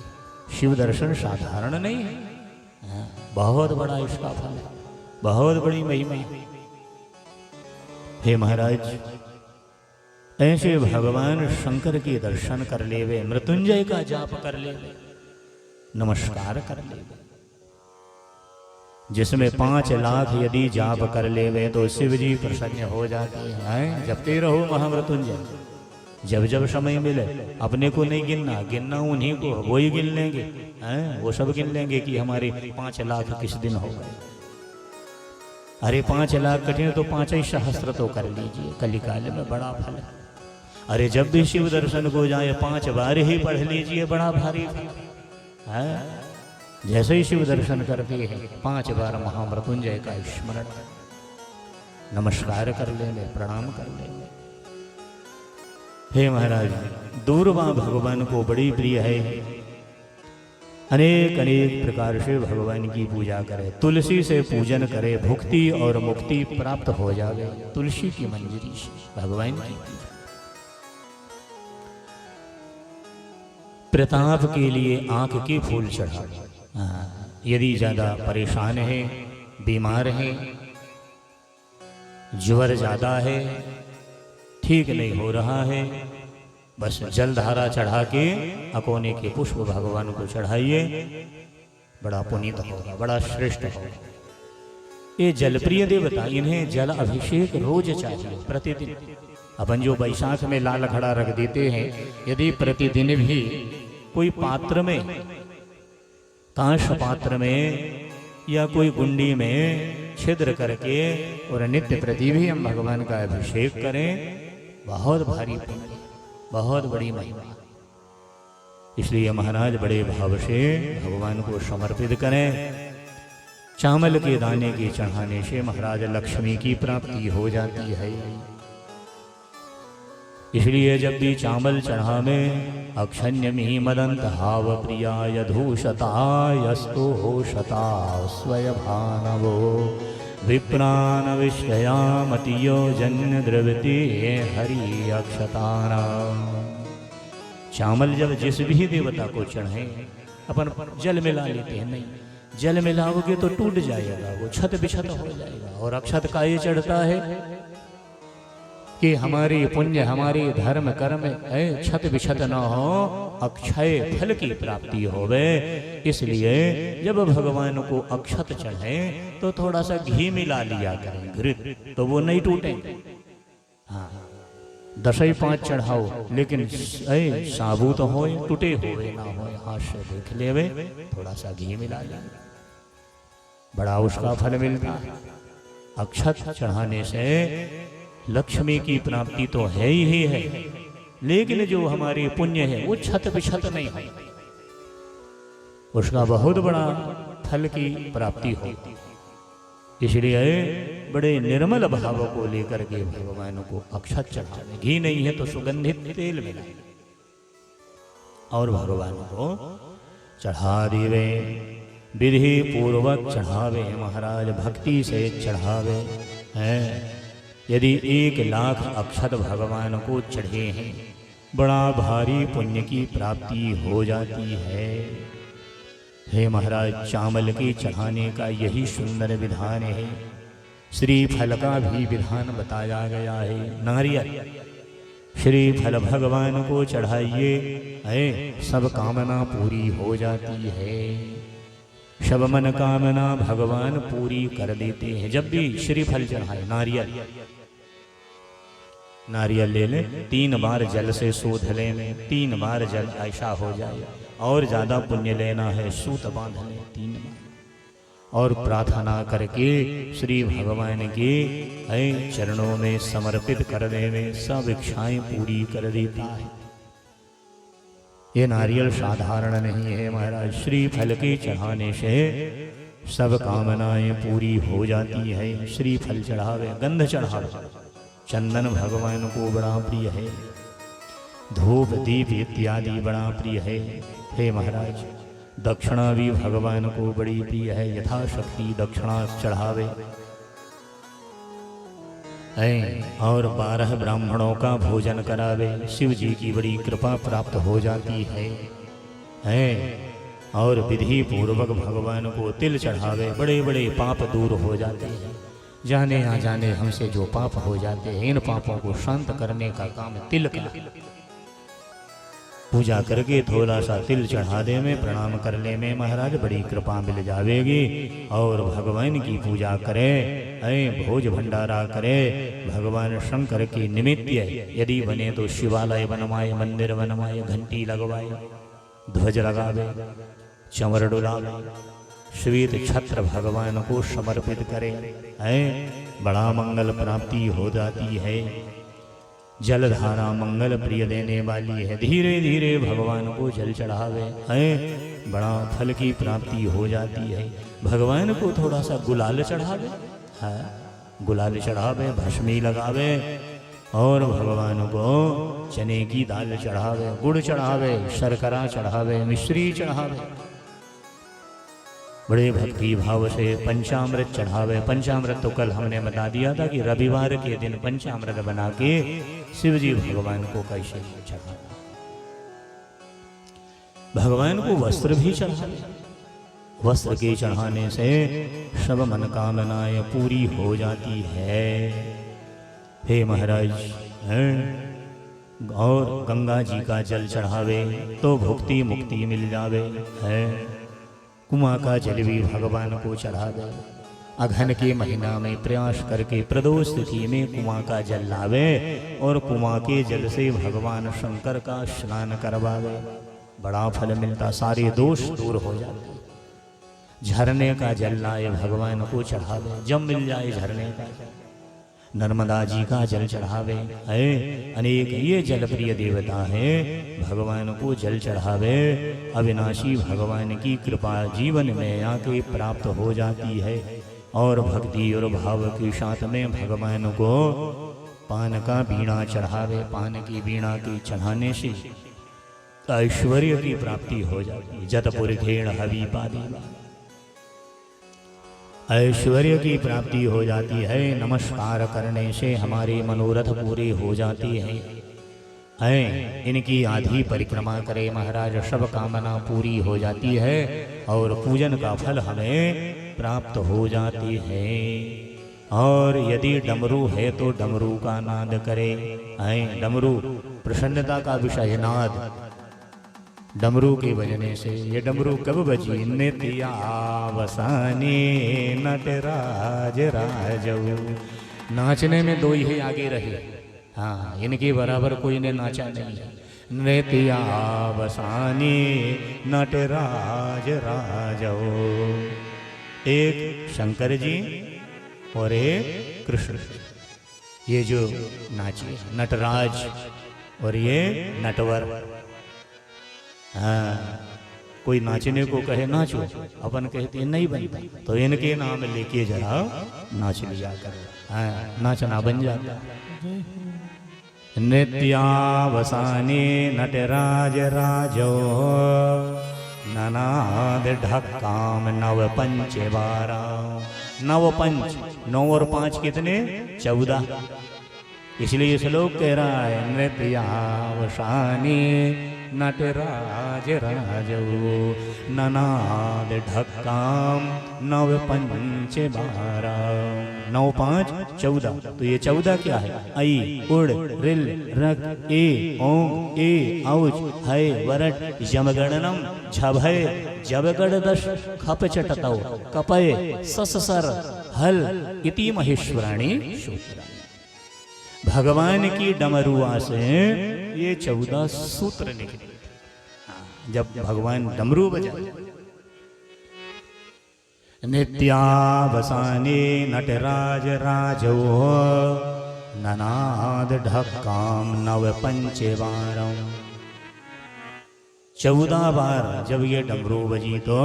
शिव दर्शन साधारण नहीं है, बहुत बड़ा इसका फल है, बहुत बड़ी महिमा है। हे महाराज, ऐसे भगवान शंकर के दर्शन कर लेवे, मृत्युंजय का जाप कर लेवे, नमस्कार कर लेवे, जिसमें 5 लाख यदि जाप कर लेवे तो शिव जी प्रसन्न हो जाते हैं। जपते रहो महामृत्युंजय, जब जब समय मिले। अपने को नहीं गिनना, गिनना उन्हीं को, वो ही गिन लेंगे, वो सब गिन लेंगे कि हमारे 5 लाख किस दिन हो गए। अरे 5 लाख कठिन तो 5 सहस्त्र तो कर लीजिए, कलिकाल में बड़ा फल है। अरे जब भी शिव दर्शन को जाए 5 बार ही पढ़ लीजिए, बड़ा भारी फल है। जैसे ही शिव दर्शन करते हैं 5 बार महामृत्युंजय का स्मरण, नमस्कार कर लेंगे, प्रणाम कर लेंगे। हे महाराज, दूरवा भगवान को बड़ी प्रिय है। अनेक अनेक प्रकार से भगवान की पूजा करे, तुलसी से पूजन करे, भुक्ति और मुक्ति प्राप्त हो जावे तुलसी की मंजरी से। भगवान की पूजा प्रताप के लिए आंख के फूल चढ़ावे। यदि ज्यादा परेशान है, बीमार है, ज्वर ज्यादा है, ठीक नहीं हो रहा है, बस जलधारा चढ़ा के अकोने के पुष्प भगवान को चढ़ाइए, बड़ा पुनीत होगा, बड़ा श्रेष्ठ होगा। ये जलप्रिय देवता, इन्हें जल अभिषेक रोज चाहिए, प्रतिदिन। अपन जो बैसाख में लाल घड़ा रख देते हैं, यदि प्रतिदिन भी कोई पात्र में, कांच पात्र में या कोई गुंडी में छिद्र करके और नित्य प्रति भी हम भगवान का अभिषेक करें, बहुत भारी पुण्य, बहुत बड़ी महिमा। इसलिए महाराज बड़े भाव से भगवान को समर्पित करें। चावल के दाने के चढ़ाने से महाराज लक्ष्मी की प्राप्ति हो जाती है। इसलिए जब भी चावल चढ़ावे, अक्षण्यमी मदंत हाव प्रियाय धूषतायस्तु होषता स्वयभानवो विप्रान विषयामतियो जन्य द्रवते हरि अक्षतारा। चावल जब जिस भी देवता को चढ़े, अपन जल मिला लेते हैं, नहीं जल मिलाओगे तो टूट जाएगा, वो छत बिछत हो जाएगा। और अक्षत का ये चढ़ता है कि हमारी पुण्य, हमारी धर्म कर्म छत बिछत न हो, अक्षय फल की प्राप्ति होवे। इसलिए जब भगवान को अक्षत चढ़े तो थोड़ा सा घी मिला लिया करें, घृत, तो वो नहीं टूटेंगे। हाँ, 10-5 चढ़ाओ, लेकिन साबुत हो, टूटे हुए ना हो, हाथ से देख लेवे, थोड़ा सा घी मिला ले, बड़ा उसका फल मिलता है। अक्षत चढ़ाने से लक्ष्मी की प्राप्ति तो है ही है, लेकिन जो हमारी पुण्य है वो छत बिछत नहीं है, उसका बहुत बड़ा फल की प्राप्ति होती। इसलिए बड़े निर्मल भाव को लेकर के भगवान को अक्षत चढ़ावे। घी नहीं है तो सुगंधित तेल मिलाए और भगवान को चढ़ा देवे। विधि पूर्वक चढ़ावे महाराज, भक्ति से चढ़ावे हैं। यदि 1 लाख अक्षत भगवान को चढ़े हैं, बड़ा भारी पुण्य की प्राप्ति हो जाती है। हे महाराज, चावल के चढ़ाने का यही सुंदर विधान है। श्रीफल का भी विधान बताया गया है। नारियल श्री फल भगवान को चढ़ाइए, है सब कामना पूरी हो जाती है। सब मन कामना भगवान पूरी कर देते हैं। जब भी श्री फल चढ़ाए, नारियल ले ले, 3 बार जल से शोध लें, 3 बार जल ऐसा हो जाए। और ज्यादा पुण्य लेना है, सूत बांध ले 3 बार और प्रार्थना करके श्री भगवान के चरणों में समर्पित करने में सब इच्छाएं पूरी कर देता है। ये नारियल साधारण नहीं है महाराज, श्री फल के चढ़ाने से सब कामनाएं पूरी हो जाती है। श्री फल चढ़ावे, गंध चढ़ावे, चंदन भगवान को बड़ा प्रिय है, धूप दीप इत्यादि बड़ा प्रिय है। हे महाराज, दक्षिणा भी भगवान को बड़ी प्रिय है, यथाशक्ति दक्षिणा चढ़ावे। और 12 ब्राह्मणों का भोजन करावे, शिव जी की बड़ी कृपा प्राप्त हो जाती है। और विधि पूर्वक भगवान को तिल चढ़ावे, बड़े बड़े पाप दूर हो जाते हैं। जाने ना जाने हमसे जो पाप हो जाते हैं, इन पापों को शांत करने का काम तिल का। पूजा करके थोड़ा सा तिल चढ़ा दे में, प्रणाम करने में महाराज बड़ी कृपा मिल जावेगी। और भगवान की पूजा करे, भोज भंडारा करे, भगवान शंकर की निमित्त यदि बने तो शिवालय बनवाए, मंदिर बनवाए, घंटी लगवाए, ध्वज लगावे, चंवर डुलावे, श्वेत छत्र भगवान को समर्पित करे, बड़ा मंगल प्राप्ति हो जाती है। जलधारा मंगल प्रिय देने वाली है। धीरे धीरे भगवान को जल चढ़ावे, बड़ा फल की प्राप्ति हो जाती है। भगवान को थोड़ा सा गुलाल चढ़ावे, गुलाल चढ़ावे, भस्मी लगावे। और भगवान को चने की दाल चढ़ावे, गुड़ चढ़ावे, शर्करा चढ़ावे, मिश्री चढ़ावे। बड़े भक्ति भाव से पंचामृत चढ़ावे। पंचामृत तो कल हमने बता दिया था कि रविवार के दिन पंचामृत बना के शिव जी भगवान को कैसे चढ़ाना। भगवान को वस्त्र भी चढ़ावे, वस्त्र के चढ़ाने से सब मनोकामनाएं पूरी हो जाती है। हे महाराज, और गंगा जी का जल चढ़ावे तो भुक्ति मुक्ति मिल जावे है। कुआं का जल भी भगवान को चढ़ा दे। अघन के महीना में प्रयास करके प्रदोष तिथि में कुआं का जल लावे और कुआं के जल से भगवान शंकर का स्नान करवावे, बड़ा फल मिलता, सारे दोष दूर हो जाते। झरने का जल लाए भगवान को चढ़ावे, जब मिल जाए झरने का जल। नर्मदा जी का जल चढ़ावे, अनेक ये जल प्रिय देवता है, भगवान को जल चढ़ावे। अविनाशी भगवान की कृपा जीवन में आके प्राप्त हो जाती है। और भक्ति और भाव के साथ में भगवान को पान का बीड़ा चढ़ावे। पान की बीड़ा के चढ़ाने से ऐश्वर्य की प्राप्ति हो जाती है। जतपुरखेण हवि पादी, ऐश्वर्य की प्राप्ति हो जाती है। नमस्कार करने से हमारे मनोरथ पूरे हो जाते हैं। इनकी आधी परिक्रमा करे महाराज, सब कामना पूरी हो जाती है और पूजन का फल हमें प्राप्त हो जाती है। और यदि डमरू है तो डमरू का नाद करे। डमरू प्रसन्नता का विषय, नाद डमरू के बजने से। ये डमरू कब बजी? नित्या वसाने नटराज राजऊ। नाचने में दो ही आगे रहे, हाँ, इनके बराबर कोई ने नाचा नहीं। नित्या वसाने नटराज राजऊ, एक शंकर जी और एक कृष्ण, ये जो नाचे नटराज और ये नटवर। हाँ, कोई नाचने को कहे नाचो, अपन कहते नहीं बनता, तो इनके नाम लेके जरा नाच लिया करो। हाँ, नाचना बन जाता। नित्यावसाने नटराज राजो ननाद ढक्काम नव पंच बारा। नव पंच, 9 और 5 कितने? 14। इसलिए श्लोक कह रहा है नृत्यावसाने नटराज राजो ननाद ढक्काम नव पंच बारा। 9 5 14। तो ये 14 क्या है? आई उड़ रिल रक ए ओंग ए औच है वरट यमगणनम झभय जबगड़ दश खप चटतौ कपय सससर हल इति महेश्वराणी सूत्राणि। भगवान की डमरुआ से ये 14 सूत्र निकले। जब भगवान डमरू बजाए, नित्यावसाने नटराज राजो ननाद ढक्काम नव पंचवारम। 14 बार जब ये डमरू बजी तो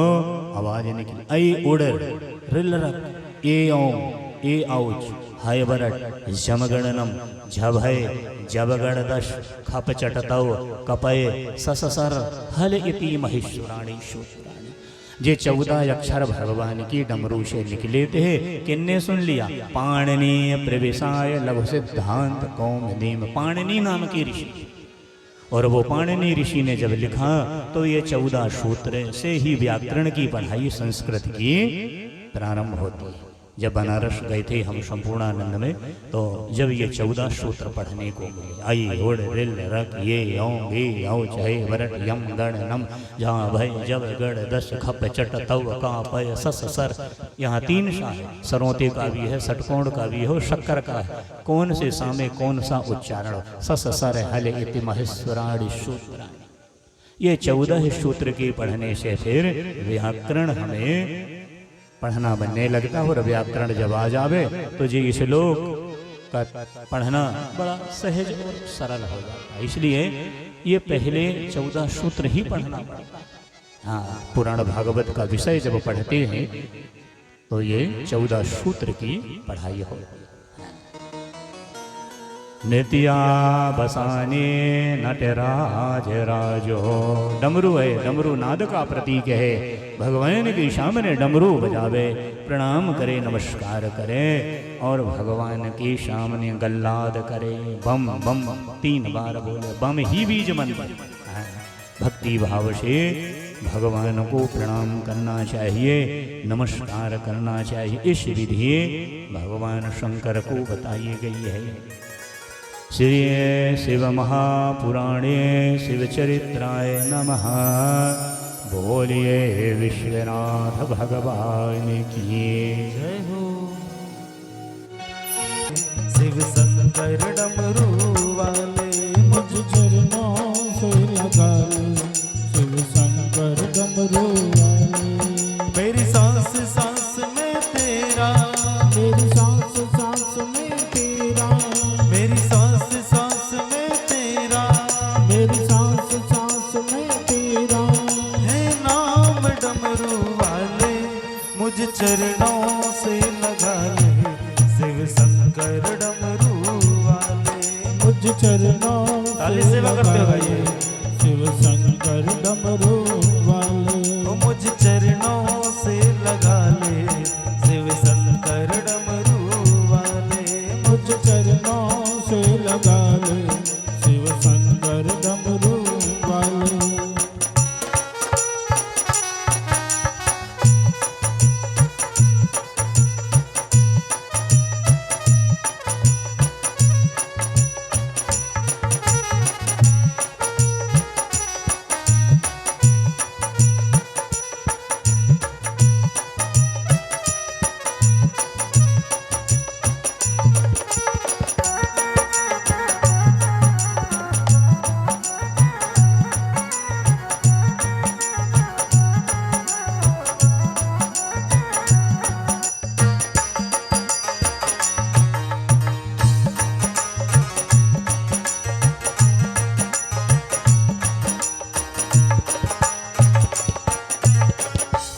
आवाज निकली। ऐ उड़ रिलरक ए ओम ए औच हाय बरट जमगणनम झभय जबगण दश खप चटतौ कपय सससर हल इति महेश्वराणी सूत्राणि। जे 14 अक्षर भगवान की डमरू से निकले थे, किन्ने सुन लिया? पाणिनीय प्रवेशाय लघु सिद्धांत कौमुदी में पाणिनी नाम की ऋषि, और वो पाणिनी ऋषि ने जब लिखा तो ये 14 सूत्र से ही व्याकरण की पढ़ाई संस्कृत की प्रारंभ होती है। जब बनारस गए थे हम संपूर्णानंद में, तो जब ये 14 सूत्र पढ़ने को मिले, आई उड़ रिल रक ये ओं ए औ चाहे वरट यम गण नम जहाँ भय जब गढ़ दश खप चट तव का पय सस सर। यहाँ 3 सा है, सरौते का भी है, षटकोण का भी हो, शक्कर का है। कौन से सा में कौन सा उच्चारण? सस सर हल इति महेश्वराणी सूत्राणि। ये 14 सूत्र के पढ़ने से फिर व्याकरण हमें पढ़ना बनने लगता है, और व्याकरण जब आ जावे तो जी श्लोक का पढ़ना बड़ा सहज और सरल हो जाता है। इसलिए ये पहले 14 सूत्र ही पढ़ना पड़ता है। हाँ, पुराण भागवत का विषय जब पढ़ते हैं तो ये 14 सूत्र की पढ़ाई हो। नित्या बसाने नटराज राजो। डमरू है, डमरू नाद का प्रतीक है। भगवान के सामने डमरू बजावे, प्रणाम करे, नमस्कार करे, और भगवान के सामने गल्लाद करे। बम बम 3 बार बोले, बम ही बीज मंत्र। भक्ति भाव से भगवान को प्रणाम करना चाहिए, नमस्कार करना चाहिए। इस विधि भगवान शंकर को बताई गई है। श्री शिव महापुराणे शिवचरित्राय नमः। बोलिए विश्वनाथ भगवान की जय हो। शिव शंकर डमरू वाले मुझ चरणों से लगा ले, शिव शंकर डमरू वाले। मेरी सांस सांस में तेरा, मेरी सांस सांस में तेरा, मेरी सांस सांस में तेरा, मेरी सांस सांस में तेरा है नाम डमरू वाले। मुझ चरणों से लगा ले, शिव शंकर डमरू वाले। मुझ चरणों ताली सेवा करते हो भाई। शिव शंकर डमरू वाले। ओ मुझ चरणों से लगा ले, शिव शंकर डमरू वाले। मुझ चरणों से लगा ले, शिव शंकर डमरू वाले।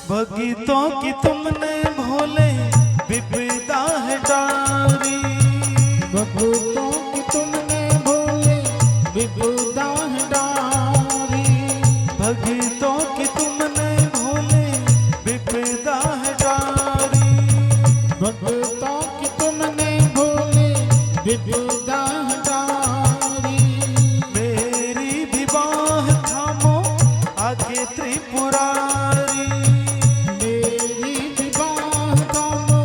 भक्तों की तुमने भोले विपदा है डारी। भक्तों की तुमने भोले विपदा है डारी। भक्तों की तुमने भोले विपदा है डारी। भक्तों की तुमने भोले विपदा है डारी। मेरी भी बाह थामो आगे त्रिपुरारी। मेरी विवाह थामो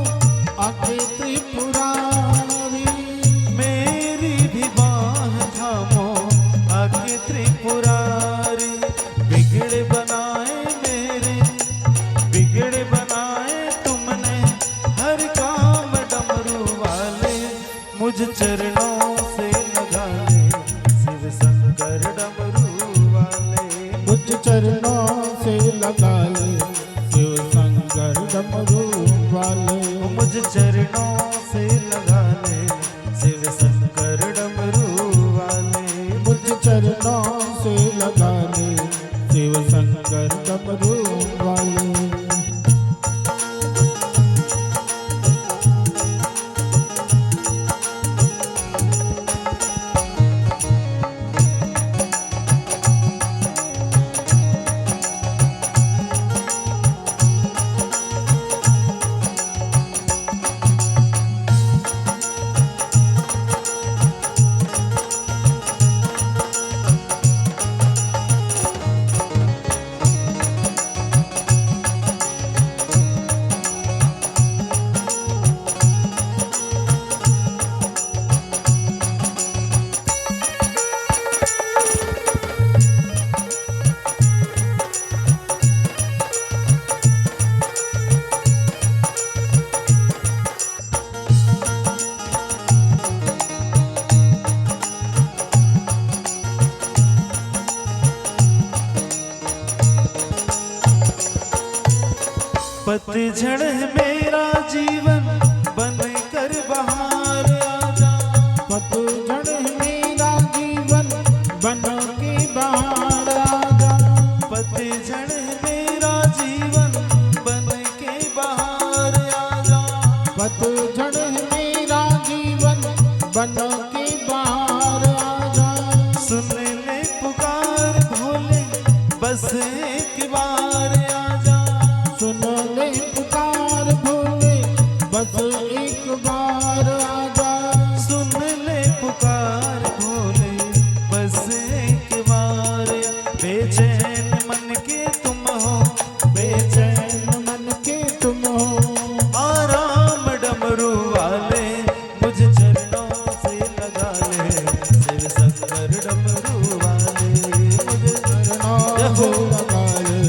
आगे त्रिपुरारी। चरणों से लगा ले शिव शंकर डमरू वाले। मुझ चरणों से लगा ले शिव शंकर डमरू वाले। मुझ चरणों से लगा ले शिव शंकर डमरू वाले। पतझड़ है मेरा जीवन बन कर बहार आजा। पतझड़ है मेरा जीवन बन के बाहर आजा। पतझड़ है मेरा जीवन बन के बहार आजा। पतझड़ है मेरा जीवन बन के बाहर आजा। सुन ले पुकार भोले बस एक बार आजा। सुन ले पुकार भोले बस एक बार आजा। सुन ले पुकार भोले बस एक बार। बेचैन मन के तुम हो बेचैन मन के तुम हो आराम डमरू वाले। मुझ चरणों से लगा ले शिव शंकर डमरू वाले। मुझ चरणों से लगा ले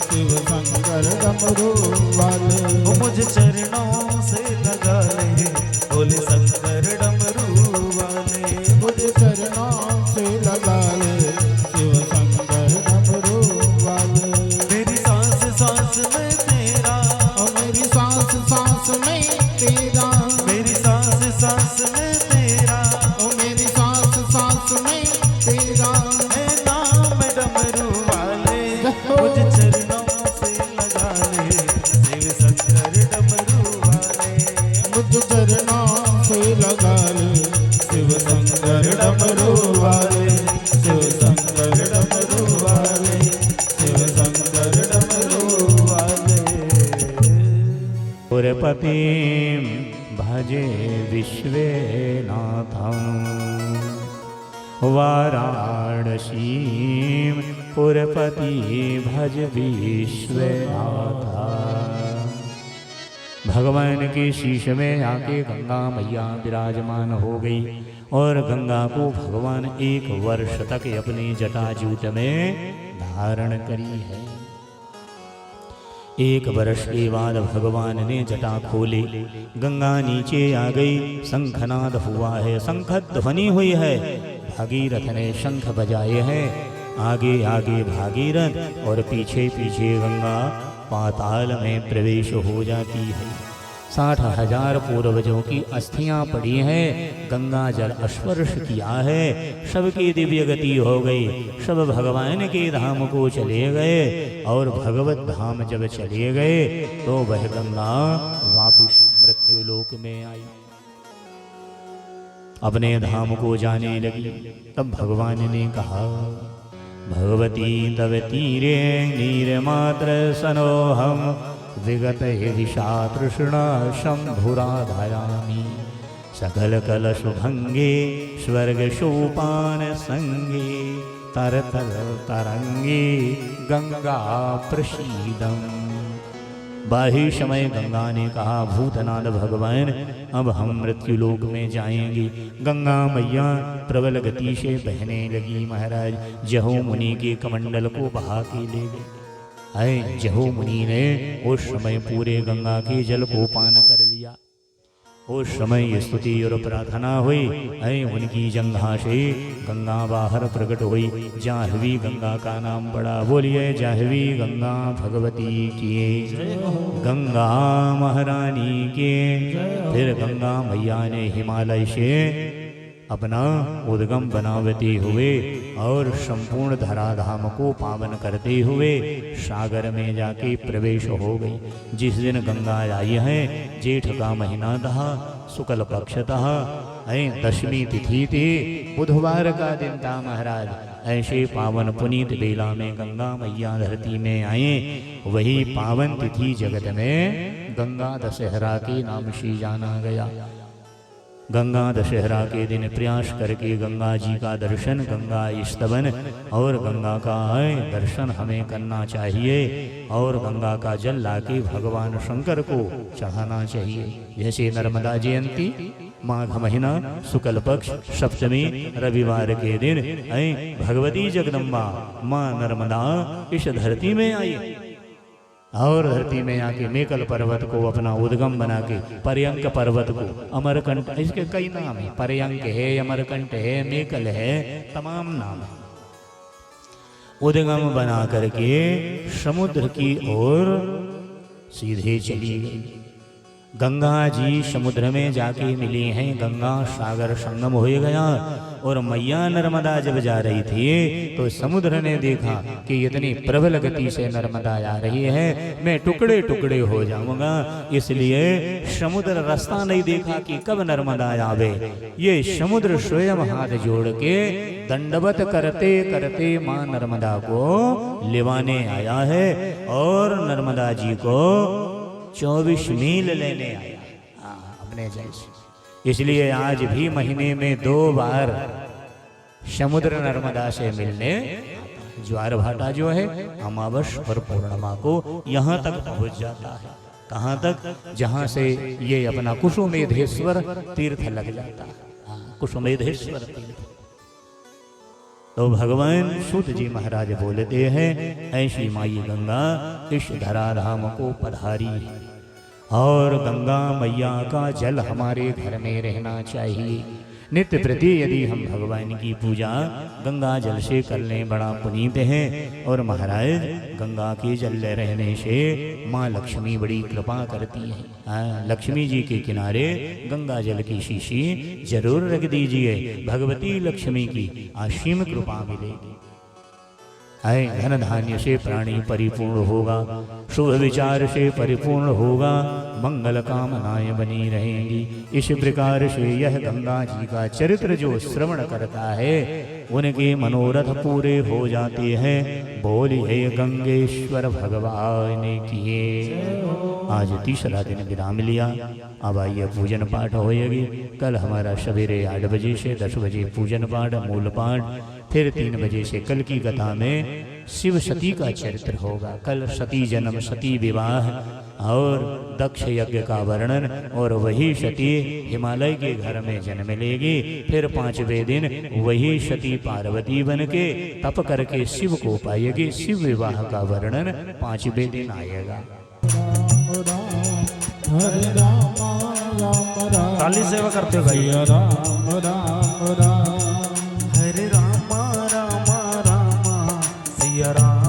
शिव शंकर डमरू वाले। मुझ चरणों से लगा ले भोले शंकर डमरू वाले। मुझ चरणों से लगा ले शिव शंकर डमरू वाले। मेरी सांस सांस में तेरा और मेरी सांस सांस में तेरा। मेरी सांस सांस में तेरा और मेरी सांस सांस में तेरा। है नाम डमरू वाले। मुझ चरणों से लगा ले शिव शंकर डमरू वाले। मुझ चरणों से लगा ले शिव शंकर डमरू वाले। शिव शंकर डमरू वाले। शिव शंकर डमरू वाले। पुरपति भजे विश्वनाथं वाराणसी पुरपति भज विश्वनाथा। भगवान के शीश में आके गंगा मैया विराजमान हो गई और गंगा को भगवान 1 वर्ष तक अपने जटाजूट में धारण करी है। 1 वर्ष के बाद भगवान ने जटा खोली, गंगा नीचे आ गई, शंखनाद हुआ है, शंख ध्वनि हुई है। भागीरथ ने शंख बजाए हैं। आगे आगे भागीरथ और पीछे पीछे गंगा पाताल में प्रवेश हो जाती है। 60,000 पूर्वजों की अस्थियां पड़ी हैं, गंगा जल स्पर्श किया है, सबकी दिव्य गति हो गई, सब भगवान के धाम को चले गए। और भगवत धाम जब चले गए तो वह गंगा वापिस मृत्युलोक में आई, अपने धाम को जाने लगी। तब भगवान ने कहा, भगवती तव तीरे नीरमात्र सनोहम विगत विषा तृष्णा शंभुराधयामि। सकल कलश भंगे स्वर्ग सोपान संगे तर तर तरंगे गंगा प्रसीदम। बाही समय गंगा ने कहा, भूतनाथ भगवान अब हम मृत्युलोक में जाएंगे। गंगा मैया प्रबल गति से बहने लगी। महाराज जहो मुनि के कमंडल को बहा के ले गए। जहो मुनि ने उस समय पूरे गंगा के जल को पान कर लिया। उस समय स्तुति और प्रार्थना हुई। ऐ उनकी जंघा से गंगा बाहर प्रकट हुई। जाह्नवी गंगा का नाम पड़ा। बोलिए जाह्नवी गंगा भगवती की, गंगा महारानी के। फिर गंगा मैया ने हिमालय से अपना उद्गम बनावते हुए और संपूर्ण धराधाम को पावन करते हुए सागर में जाके प्रवेश हो गई। जिस दिन गंगा आई है, जेठ का महीना था, शुक्ल पक्ष था, दशमी तिथि थी, बुधवार का दिन था महाराज। ऐसे पावन पुनीत बेला में गंगा मैया धरती में आए। वही पावन तिथि जगत में गंगा दशहरा के नाम से जाना गया। गंगा दशहरा के दिन प्रयास करके गंगा जी का दर्शन, गंगा स्तवन और गंगा का दर्शन हमें करना चाहिए और गंगा का जल लाके भगवान शंकर को चढ़ाना चाहिए। जैसे नर्मदा जयंती माघ महीना शुक्ल पक्ष सप्तमी रविवार के दिन भगवती जगदम्बा माँ नर्मदा इस धरती में आई और धरती में आके मेकल पर्वत को अपना उद्गम बना के, पर्यंक पर्वत को, अमरकंट, इसके कई नाम है, पर्यंक है, अमरकंट है, मेकल है, तमाम नाम है। उद्गम बना करके समुद्र की ओर सीधे चली गई। गंगा जी समुद्र में जाके मिली हैं। गंगा सागर संगम हो गया और मैया नर्मदा जब जा रही थी तो समुद्र ने देखा कि इतनी प्रबल गति से नर्मदा आ रही है, मैं टुकड़े टुकड़े हो जाऊंगा। इसलिए समुद्र रास्ता नहीं देखा कि कब नर्मदा आवे। ये समुद्र स्वयं हाथ जोड़ के दंडवत करते करते माँ नर्मदा को लिवाने आया है और नर्मदा जी को 24 मील लेने आया अपने जैसे। इसलिए आज भी महीने में 2 बार समुद्र नर्मदा से मिलने ज्वार भाटा जो है अमावस और पूर्णिमा को यहाँ तक पहुँच जाता है। कहाँ तक? जहाँ से ये अपना कुसुमेधेश्वर तीर्थ लग जाता है। कुसुमेधेश्वर तीर्थ। तो भगवान सूत जी महाराज बोलते हैं, ऐसी माई गंगा इस धराधाम को पधारी है और गंगा मैया का जल हमारे घर में रहना चाहिए। नित्य प्रति यदि हम भगवान की पूजा गंगा जल से कर लें बड़ा पुनीत है। और महाराज गंगा के जल रहने से माँ लक्ष्मी बड़ी कृपा करती है। लक्ष्मी जी के किनारे गंगा जल की शीशी जरूर रख दीजिए, भगवती लक्ष्मी की असीम कृपा मिलेगी। धन धान्य से प्राणी परिपूर्ण होगा, शुभ विचार से परिपूर्ण होगा, मंगल कामनाएं बनी रहेंगी। इस प्रकार से यह गंगा जी का चरित्र जो श्रवण करता है उनके मनोरथ पूरे हो जाते हैं। बोलिए गंगेश्वर भगवान की। आज तीसरा दिन विराम लिया। अब आइए पूजन पाठ होएगी। कल हमारा सवेरे 8 बजे से 10 बजे पूजन पाठ, मूल पाठ, फिर 3 बजे से कल की कथा में शिव सती का चरित्र होगा। कल सती जन्म, सती विवाह और दक्ष यज्ञ का वर्णन। और वही सती हिमालय के घर में जन्म लेगी। फिर 5वें दिन वही सती पार्वती बन के तप करके शिव को पाएगी। शिव विवाह का वर्णन 5वें दिन आएगा। ताली सेवा करते हो भाई। राम राम राम, हरे राम राम राम, सिया राम।